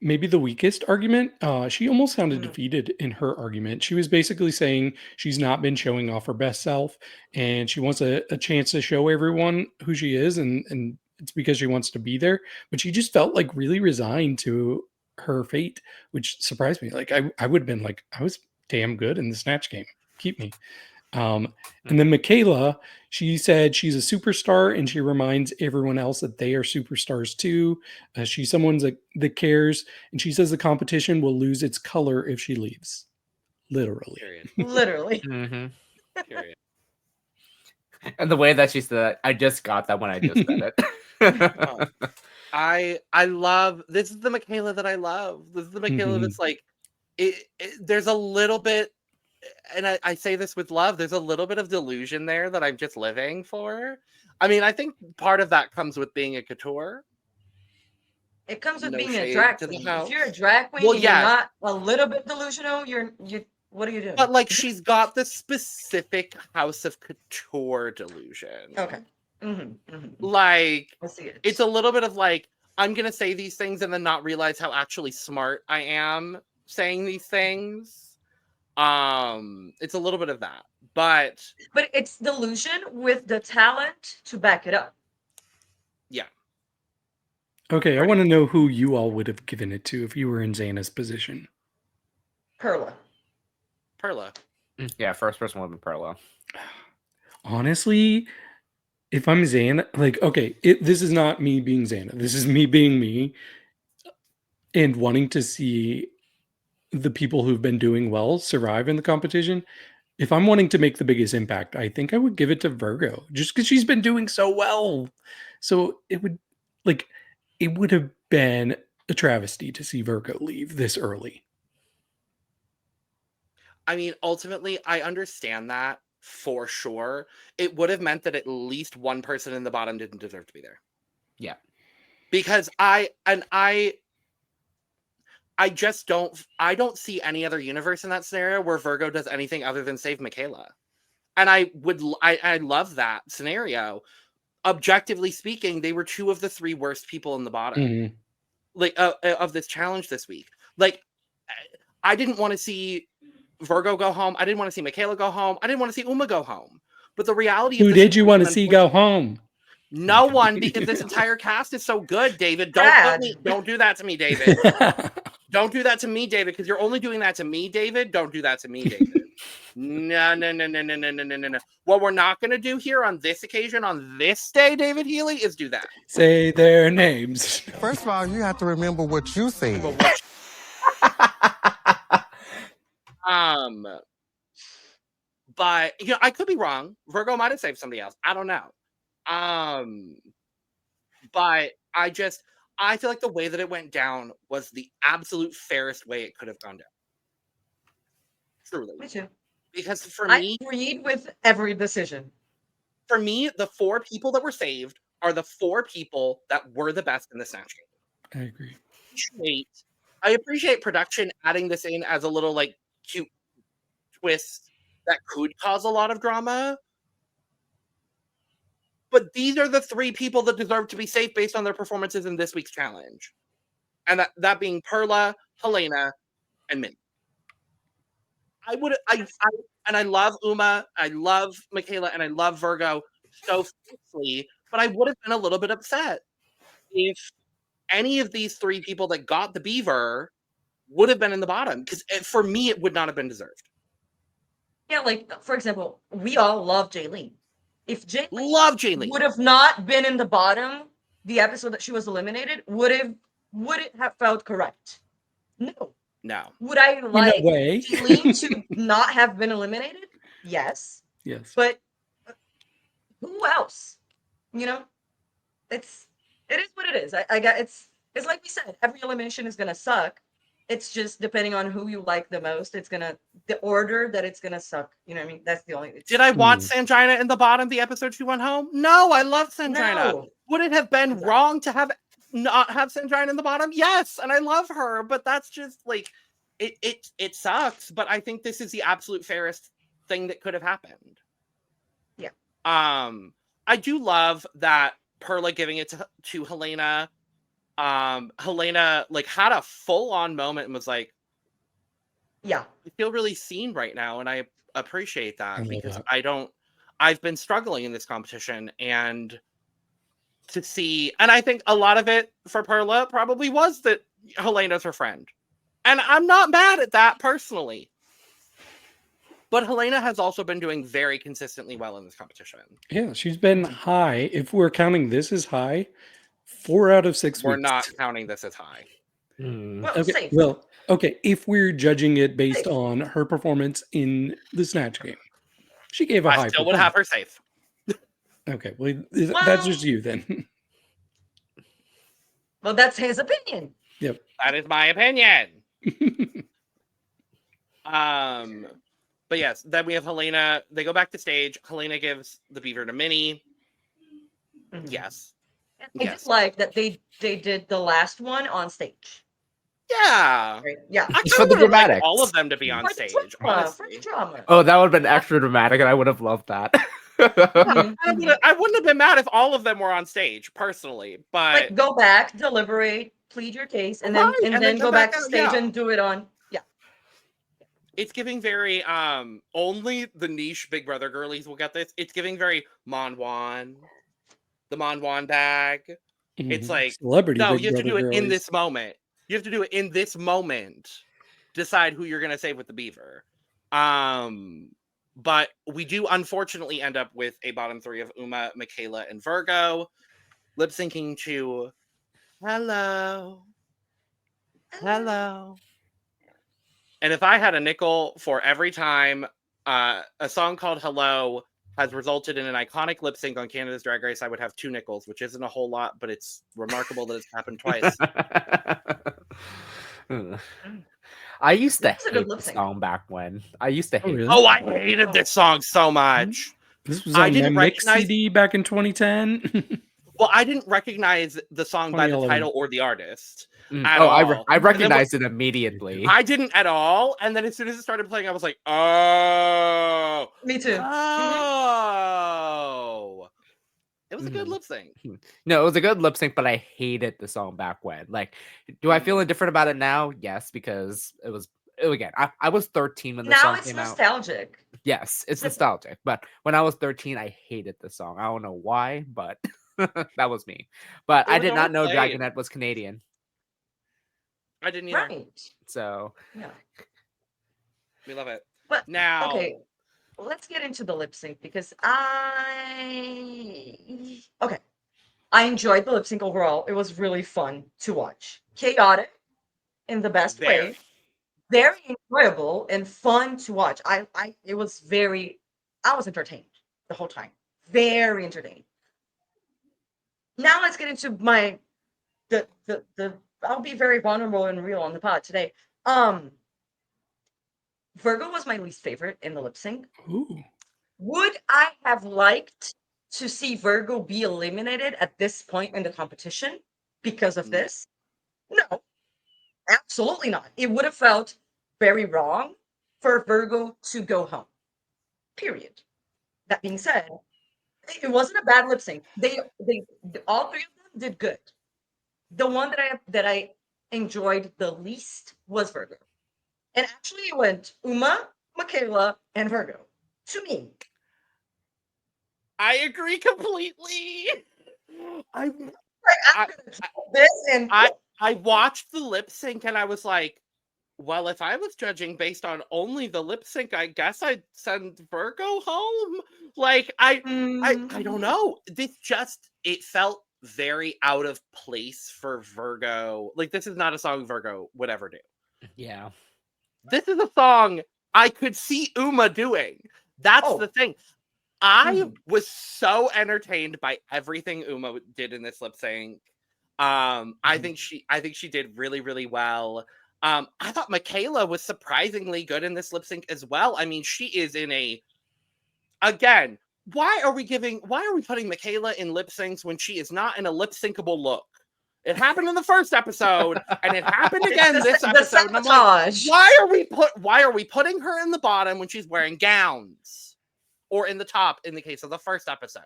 maybe the weakest argument. She almost sounded defeated in her argument. She was basically saying she's not been showing off her best self, and she wants a chance to show everyone who she is, and it's because she wants to be there. But she just felt like really resigned to her fate, which surprised me. Like I would have been like, I was damn good in the Snatch Game. Keep me. And then Michaela, she said she's a superstar, and she reminds everyone else that they are superstars too. She's someone that cares, and she says the competition will lose its color if she leaves. Literally. Literally. Period. And the way that she said that, I just got that when I just said it. I love, this is the Michaela that I love. This is the Michaela that's like, there's a little bit, and I say this with love, there's a little bit of delusion there that I'm just living for. I mean, I think part of that comes with being a couture. It comes with No being a shade drag to the queen. house. If you're a drag queen, Well, and yeah. you're not a little bit delusional, What are you doing? But like she's got the specific House of Couture delusion. Okay. Mm-hmm. Like I see it. it's a little bit of like, I'm gonna say these things and then not realize how actually smart I am saying these things. It's a little bit of that. But it's delusion with the talent to back it up. yeah. Okay, I want to know who you all would have given it to if you were in Xana's position. Perla. Yeah, first person would be Perla. Honestly, if I'm Xana, like, okay, this is not me being Xana. This is me being me and wanting to see the people who've been doing well survive in the competition. If I'm wanting to make the biggest impact, I think I would give it to Virgo just because she's been doing so well. So it would have been a travesty to see Virgo leave this early. I mean, ultimately, I understand that for sure. It would have meant that at least one person in the bottom didn't deserve to be there. Yeah. Because I just don't see any other universe in that scenario where Virgo does anything other than save Michaela. And I love that scenario. Objectively speaking, they were two of the three worst people in the bottom. Mm-hmm. Like of this challenge this week. Like I didn't want to see Virgo go home. I didn't want to see Michaela go home. I didn't want to see Uma go home. But the reality Who did you want to see go home? No one, because this entire cast is so good, David. Don't do that to me, David. Don't do that to me, David, because you're only doing that to me, David. Don't do that to me, David. No. What we're not going to do here on this occasion, on this day, David Healy, is do that. Say their names. First of all, you have to remember what you said. But I could be wrong. Virgo might have saved somebody else. I don't know. But I feel like the way that it went down was the absolute fairest way it could have gone down. Truly. Me too. Because for me, I agreed with every decision. For me, the 4 people that were saved are the 4 people that were the best in the Snatch Game. I agree. I appreciate production adding this in as a little like cute twist that could cause a lot of drama. But these are the 3 people that deserve to be safe based on their performances in this week's challenge. And that being Perla, Helena, and Min. I love Uma, I love Michaela, and I love Virgo so fiercely, but I would have been a little bit upset if any of these 3 people that got the beaver would have been in the bottom, because for me, it would not have been deserved. Yeah, like, for example, we all love Jaylene. If Jaylene would have not been in the bottom, the episode that she was eliminated, would it have felt correct? No. Would I like Jaylene to not have been eliminated? Yes. But who else? It is what it is. I got it's like we said, every elimination is gonna suck. It's just depending on who you like the most. The order that it's gonna suck. You know what I mean? That's the only. Did I want Sanjina in the bottom the episode she went home? No, I love Sanjina. No. Would it have been wrong to not have Sanjina in the bottom? Yes, and I love her, but that's just like it sucks. But I think this is the absolute fairest thing that could have happened. Yeah. I do love that Perla giving it to Helena. Helena like had a full-on moment and was like, yeah, I feel really seen right now, and I appreciate that because I've been struggling in this competition, and to see, and I think a lot of it for Perla probably was that Helena's her friend, and I'm not mad at that personally. But Helena has also been doing very consistently well in this competition. Yeah, she's been high. If we're counting this as high, 4 out of 6 We're weeks. not counting this as high. Okay. If we're judging it based on her performance in the Snatch Game, she gave a high. I still would have her safe. Okay, well, that's just you then. Well, that's his opinion. Yep. That is my opinion. But yes, then we have Helena. They go back to stage. Helena gives the beaver to Minnie. Mm-hmm. Yes. I just like that they did the last one on stage. Yeah. Right? Yeah. I Just for kind the of would like dramatics. all of them to be on For the stage. drama, for Honestly. the drama. Oh, that would have been extra dramatic, and I would have loved that. Mhm, I mhm. wouldn't have been mad if all of them were on stage, personally. But Like go back, deliberate, plead your case, and then Right, and then go back to out, stage yeah. and do it on. Yeah. It's giving very only the niche Big Brother girlies will get this. It's giving very Monwan, the Monwan bag. It's Mhm. like Celebrity no, Big you have to do Brother it in girlies. this moment. You have to do it in this moment. Decide who you're gonna save with the beaver. But we do unfortunately end up with a bottom three of Uma, Michaela, and Virgo, lip syncing to "Hello, Hello." And if I had a nickel for every time a song called "Hello" has resulted in an iconic lip sync on Canada's Drag Race, I would have 2 nickels, which isn't a whole lot, but it's remarkable that it's happened twice. I used to That was a good hate lip the sync. song back when. I used to Oh, hate. really? Oh, I hated this song so much. This was I on my didn't mix recognize- CD back in 2010. Well, I didn't recognize the song by the 2011. title or the artist. Mm. At Oh, all. I And then recognized it immediately. I didn't at all. And then as soon as it started playing, I was like, oh. Me too. Oh. It was a good Mhm. lip sync. No, it was a good lip sync, but I hated the song back when. Like, do I feel indifferent about it now? Yes, because it was again. I was 13 when the Now song it's came out. nostalgic. Yes, it's nostalgic. But when I was 13, I hated the song. I don't know why, but that was me. But It I was did not know overplayed. Dragonette was Canadian. I didn't either. Right. So Yeah. We love it. But Now, okay, let's get into the lip sync because I enjoyed the lip sync overall. It was really fun to watch. Chaotic in the best Very. way. Very enjoyable and fun to watch. I was entertained the whole time. Very entertained. Now let's get into the I'll be very vulnerable and real on the pod today. Virgo was my least favorite in the lip sync. Ooh. Would I have liked to see Virgo be eliminated at this point in the competition because of this? No, absolutely not. It would have felt very wrong for Virgo to go home. Period. That being said, it wasn't a bad lip sync. They all three of them did good. The one that I enjoyed the least was Virgo. And actually it went Uma, Michaela, and Virgo. To me. I agree completely. I'm I- gonna try this and I watched the lip sync and I was like, well, if I was judging based on only the lip sync, I guess I'd send Virgo home. Like, I don't know. It felt very out of place for Virgo. Like, this is not a song Virgo would ever do. yeah. This is a song I could see Uma doing. That's the thing. I was so entertained by everything Uma did in this lip sync. I think she did really, really well. I thought Michaela was surprisingly good in this lip sync as well. I mean, she is again, why are we putting Michaela in lip syncs when she is not in a lip syncable look? It happened in the first episode, and it happened again this episode. And I'm like, why are we putting her in the bottom when she's wearing gowns? Or in the top in the case of the first episode?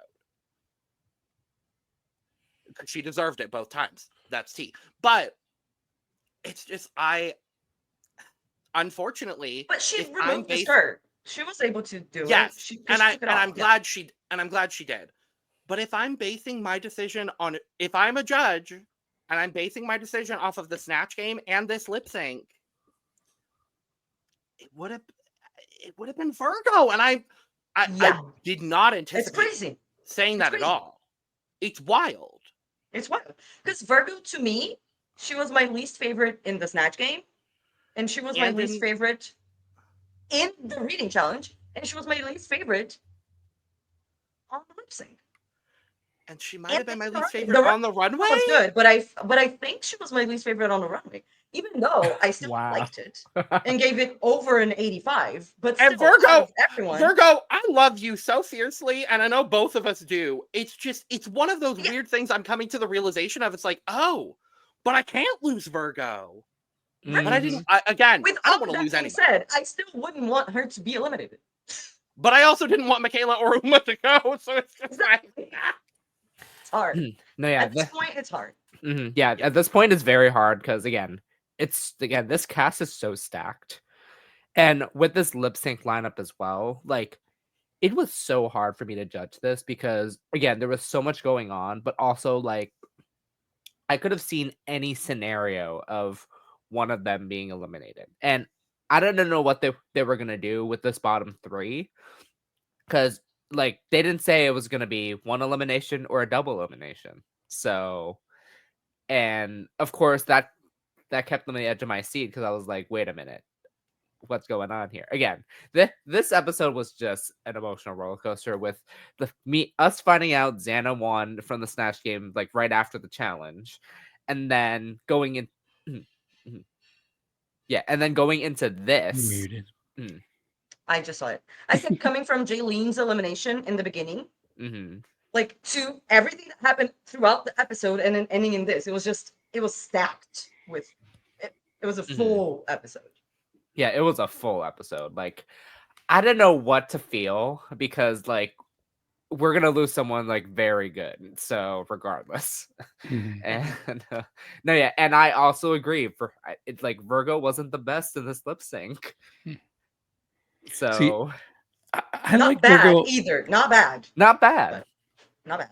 She deserved it both times. That's tea. But it's just unfortunately, but she if I'm removed the based- skirt. She was able to do Yes, it. She and took it off, I'm glad she did. But if I'm basing my decision on, if I'm a judge and I'm basing my decision off of the Snatch Game and this lip sync, it would have been Virgo, and I did not It's anticipate crazy. saying It's that crazy. at all. It's wild. It's wild. Because Virgo, to me, she was my least favorite in the Snatch Game. And she was my And least in- favorite in the reading challenge. And she was my least favorite on the lip sync. And she might have been my least The favorite run- on the runway. It was good, but I think she was my least favorite on the runway. Even though I still Wow. liked it and gave it over an 85. But And still, Virgo- out of everyone, Virgo, I love you so fiercely, and I know both of us do. It's one of those Yeah. weird things I'm coming to the realization of. It's like, oh, but I can't lose Virgo. But I Mhm. didn't. Again, With I all don't want that to lose being anybody. said, I still wouldn't want her to be eliminated. But I also didn't want Michaela or Uma to go. So it's just like, It's hard. No, yeah, At this point, it's hard. yeah. At this point, it's very hard because again, this cast is so stacked, and with this lip sync lineup as well, like it was so hard for me to judge this because again, there was so much going on, but also like I could have seen any scenario of one of them being eliminated, and I don't know what they were gonna do with this bottom three because like they didn't say it was gonna be one elimination or a double elimination. So, and of course that kept them on the edge of my seat because I was like, wait a minute, what's going on here? Again, this episode was just an emotional roller coaster with us finding out Xana won from the Snatch Game like right after the challenge, and then going in, and then going into You're this. muted. I just saw it. I said coming from Jaylene's elimination in the beginning, like to everything that happened throughout the episode and then ending in this, it was stacked with it. It was a full episode. Yeah, it was a full episode. Like, I didn't know what to feel because like we're gonna lose someone like very good. So regardless, and no, yeah, and I also agree. It's like Virgo wasn't the best in this lip sync. So See, I Not like bad Virgo. either. Not bad. not bad. Not bad.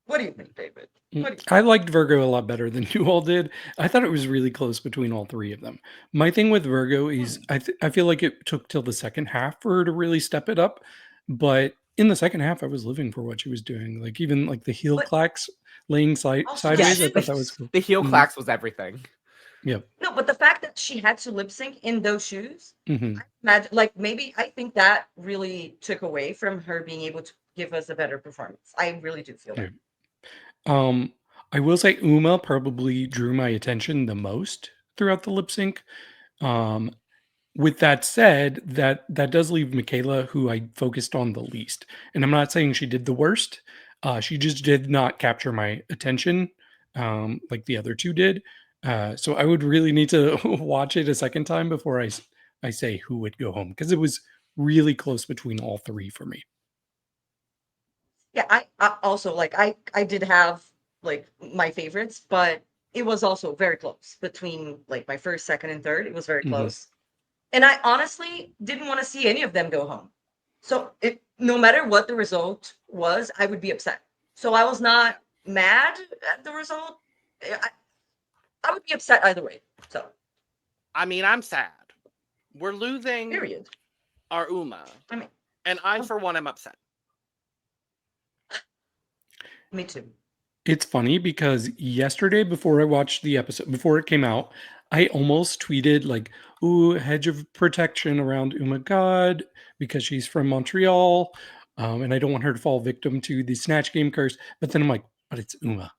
What do you think, David? What do you I liked Virgo a lot better than you all did. I thought it was really close between all three of them. My thing with Virgo is I feel like it took till the second half for her to really step it up. But in the second half, I was living for what she was doing. Like even like the heel But- clacks laying sideways. yes, I thought that was cool. The heel Mhm. clacks was everything. Yep. No, but the fact that she had to lip sync in those shoes, hmm imagine, like maybe I think that really took away from her being able to give us a better performance. I really do feel that. I will say Uma probably drew my attention the most throughout the lip sync. With that said, that does leave Michaela, who I focused on the least. And I'm not saying she did the worst. She just did not capture my attention like the other two did. So I would really need to watch it a second time before I say who would go home because it was really close between all three for me. Yeah, I also like I did have like my favorites, but it was also very close between like my first, second, and third. It was very Mhm. close. And I honestly didn't want to see any of them go home. So no matter what the result was, I would be upset. So I was not mad at the result. I would be upset either way. So I mean, I'm sad. We're losing period. our Uma. I mean, And I, for one, am upset. me too. It's funny because yesterday, before I watched the episode, before it came out, I almost tweeted like, "Ooh, hedge of protection around Uma God because she's from Montreal, and I don't want her to fall victim to the Snatch Game curse." But then I'm like, "But it's Uma.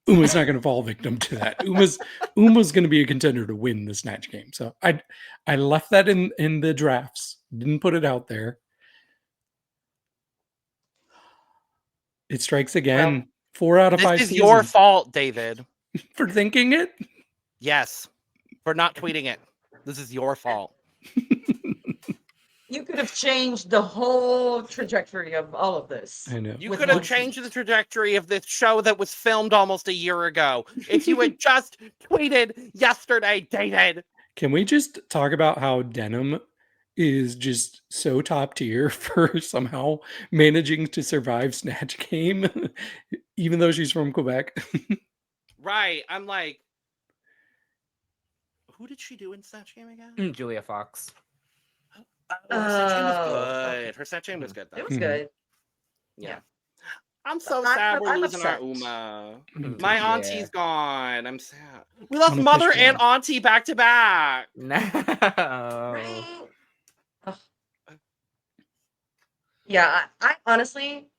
Uma's not going to fall victim to that. Uma's going to be a contender to win the Snatch Game." So I left that in the drafts. Didn't put it out there. It strikes again. 4 out of 5 This is your seasons. fault, David. For thinking it. Yes. For not tweeting it. This is your fault. You could have changed the whole trajectory of all of this. I know. You With could have one changed the trajectory of this show that was filmed almost a year ago if you had just tweeted yesterday, David. Can we just talk about how Denim is just so top tier for somehow managing to survive Snatch Game, even though she's from Quebec? Right. I'm like, who did she do in Snatch Game again? Julia Fox. Oh, her Snatch Game was Oh, good. okay. Her Snatch Game was good, though. It was Mhm. good. Yeah. I'm so I'm- sad we're I'm losing our upset. Uma. Mhm. My Yeah. auntie's gone. I'm sad. We lost Unofficial. mother and auntie back to back. No. Right? Ugh. Yeah, I honestly,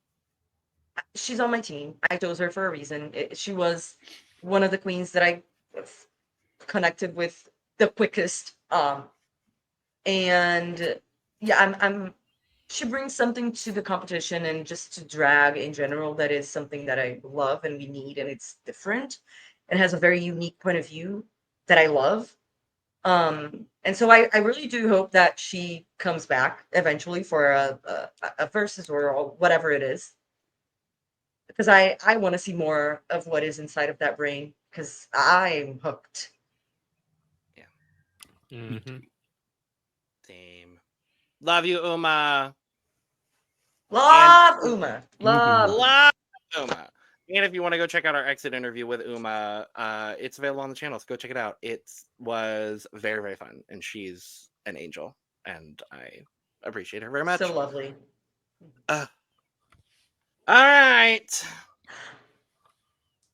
she's on my team. I chose her for a reason. She was one of the queens that I connected with the quickest. And yeah, I'm. She brings something to the competition and just to drag in general that is something that I love and we need, and it's different. and has a very unique point of view that I love. And so I really do hope that she comes back eventually for a versus or whatever it is, because I want to see more of what is inside of that brain, because I'm hooked. Mm-hmm. Same. Love you, Uma. Love Uma. Love. Love Uma. And if you want to go check out our exit interview with Uma, it's available on the channel. So go check it out. It was very, very fun. And she's an angel. And I appreciate her very much. So lovely. All right.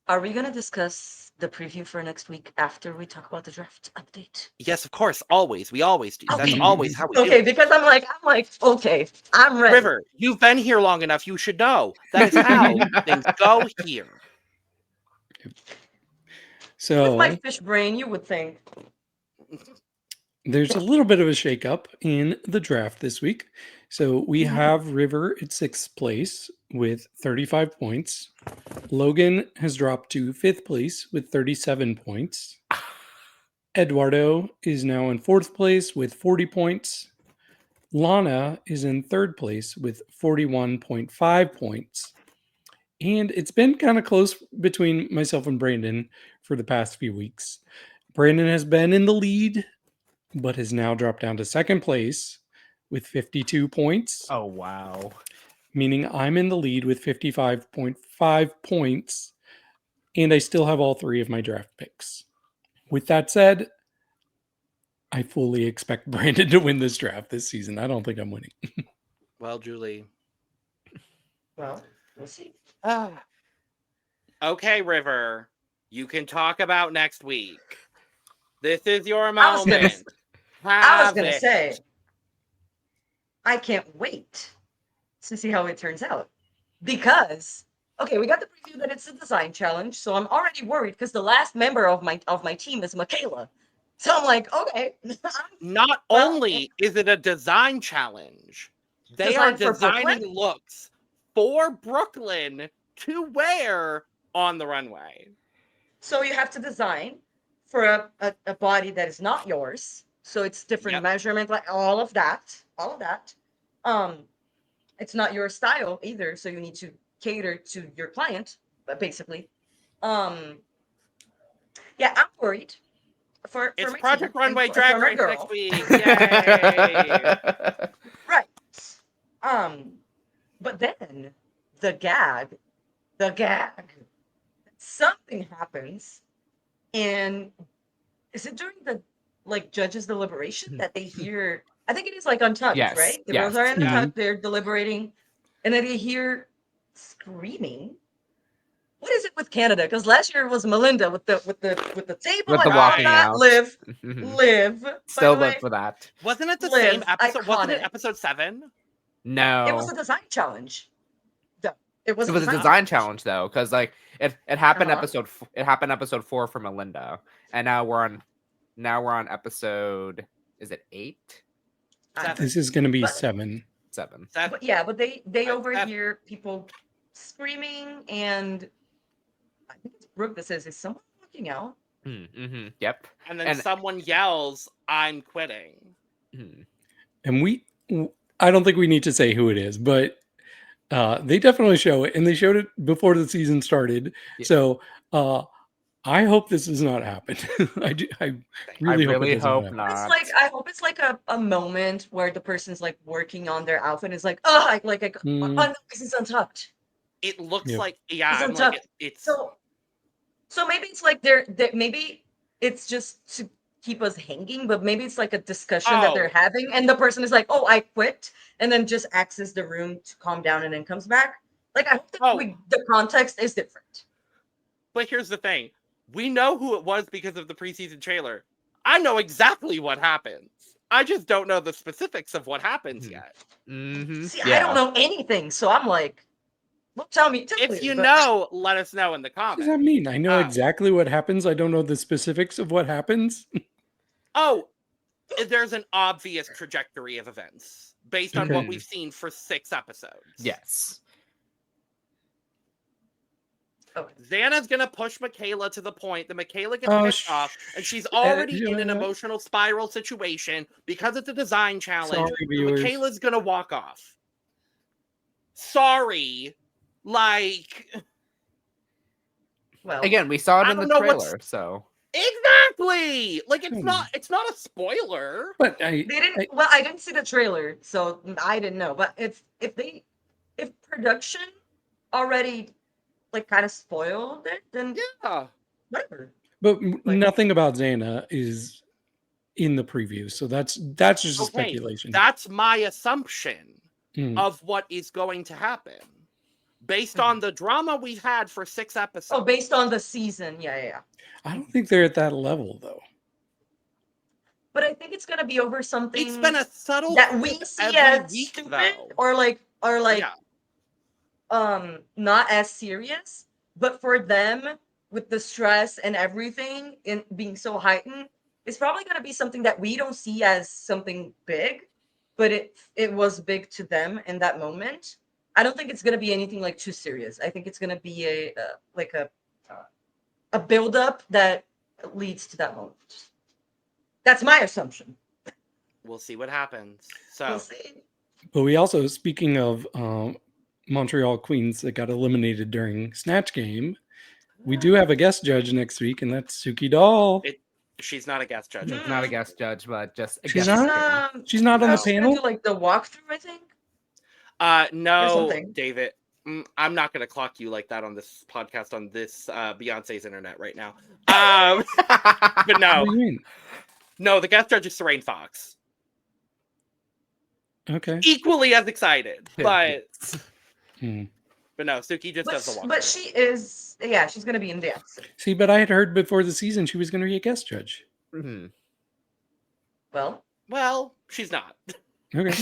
Are we going to discuss the preview for next week after we talk about the draft update? Yes, of course. Always. We always do. That's Okay. always how we do Okay, it. because I'm like, okay, I'm ready. River, you've been here long enough. You should know. That is how things go here. So With my fish brain, you would think. there's a little bit of a shakeup in the draft this week. So we have River at 6th place with 35 points. Logan has dropped to 5th place with 37 points. Eduardo is now in 4th place with 40 points. Lana is in 3rd place with 41.5 points. And it's been kind of close between myself and Brandon for the past few weeks. Brandon has been in the lead, but has now dropped down to 2nd place with 52 points. Oh, wow. Meaning I'm in the lead with 55.5 points, and I still have all 3 of my draft picks. With that said, I fully expect Brandon to win this draft this season. I don't think I'm winning. Well, Julie. Well, we'll see. Okay, River. You can talk about next week. This is your I was gonna- moment. I was Have going to it. say, I can't wait to see how it turns out. Because, okay, we got the preview that it's a design challenge, so I'm already worried because the last member of my team is Michaela. So I'm like, okay. Not Well, only is it a design challenge, they are Design for designing Brooklyn? looks for Brooklyn to wear on the runway. So you have to design for a body that is not yours. So it's different Yep. measurement, like all of that. It's not your style either, so you need to cater to your client, but basically. Yeah, I'm worried. For It's my Project team and Runway for Drag my Race girl. next week. Yay! Right. But then the gag, something happens, and is it during the judges' deliberation that they hear? I think it is like Untucked, Yes, right? The yes. girls are in Mhm. Untucked, they're deliberating, and then they hear screaming. What is it with Canada? Because last year it was Melinda with the table With and the all walking that. out. Live. Still by the live way. for that. Wasn't it the Liv, same episode? Wasn't it iconic. episode 7? No. It was a design challenge. It was It was a design challenge though, because like it happened Uh-huh. episode 4 for Melinda, and now we're on episode, is it 8? This is going to be But- 7. 7. But yeah, but they I've- overhear people screaming, and I think it's Brooke that says, "Is someone walking out?" Mm-hmm. Yep. And then And- someone yells, "I'm quitting." Mhm. And I don't think we need to say who it is, but they definitely show it, and they showed it before the season started. Yeah. So I hope this does not happen. I really hope it doesn't hope happen. not. It's like, I hope it's like a moment where the person's like working on their outfit and is like, oh, oh no, this is Untucked. It looks Yep. like, yeah, It's I'm Untucked. like, it's So maybe it's like they're maybe it's just to keep us hanging, but maybe it's like a discussion that they're Oh. having, and the person is like, "Oh, I quit," and then just exits the room to calm down and then comes back. Like, I hope that Oh. the context is different. But here's the thing. We know who it was because of the preseason trailer. I know exactly what happens. I just don't know the specifics of what happens yet. Mm-hmm. See, I don't know anything, so I'm like, well, tell me. If you but- know, let us know in the What does comments. that mean? I know Ah. exactly what happens. I don't know the specifics of what happens. Oh, there's an obvious trajectory of events based on what Okay. we've seen for 6 episodes. Yes. Okay. Xana's gonna push Michaela to the point that Michaela gets Oh, pissed off, and she's already in an yeah. emotional spiral situation because it's a design challenge. Sorry, So viewers. Michaela's gonna walk off. Sorry, like Well, Again, we saw it I in the don't know what's- trailer, so exactly. Like it's Hmm. not a spoiler. But they didn't. Well, I didn't see the trailer, so I didn't know. But if production already like kind of spoiled it, then Yeah. whatever. but Like- nothing about Xana is in the preview, so that's just a Okay, speculation. That's my assumption Hmm. of what is going to happen based on the drama we've had for 6 episodes. Oh, based on the season, yeah. I don't think they're at that level though. But I think it's gonna be over something It's been a subtle that we clip see every as week, stupid though. or like Yeah. not as serious, but for them with the stress and everything in being so heightened, it's probably gonna be something that we don't see as something big, but it was big to them in that moment. I don't think it's gonna be anything like too serious. I think it's gonna be a build up that leads to that moment. That's my assumption. We'll see what happens. So We'll see. But we also, speaking of Montreal Queens that got eliminated during Snatch Game, we do have a guest judge next week, and that's Suki Doll. she's not a guest judge. Mhm. not a guest judge, but just a She's guest not? judge. She's not on No. the She's gonna panel. do like the walkthrough, I think. No, something. David. I'm not going to clock you like that on this podcast on this Beyonce's internet right now. But What no, do you mean? no, the guest judge is Serene Fox. Okay. Equally as excited, but Hmm. no, Suki just does the walk. But she is, yeah, she's gonna be in the episode. See, but I had heard before the season she was going to be a guest judge. Mhm. Well, she's not. Okay.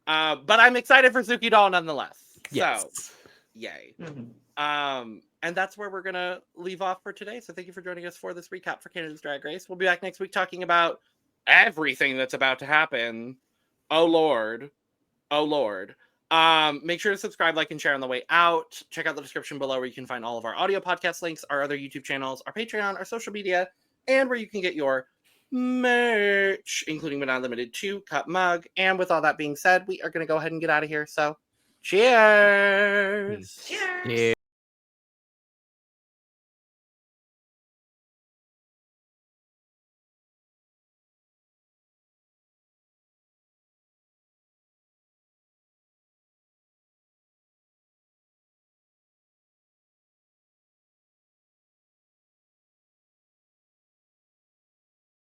But I'm excited for Suki Doll nonetheless. Yes. So, yay. Mhm. And that's where we're gonna leave off for today. So thank you for joining us for this recap for Canada's Drag Race. We'll be back next week talking about everything that's about to happen. Oh Lord. Oh Lord. Make sure to subscribe, like, and share on the way out. Check out the description below where you can find all of our audio podcast links, our other YouTube channels, our Patreon, our social media, and where you can get your merch, including but not limited to cup mug. And with all that being said, we are going to go ahead and get out of here. So cheers. Cheers. Yeah.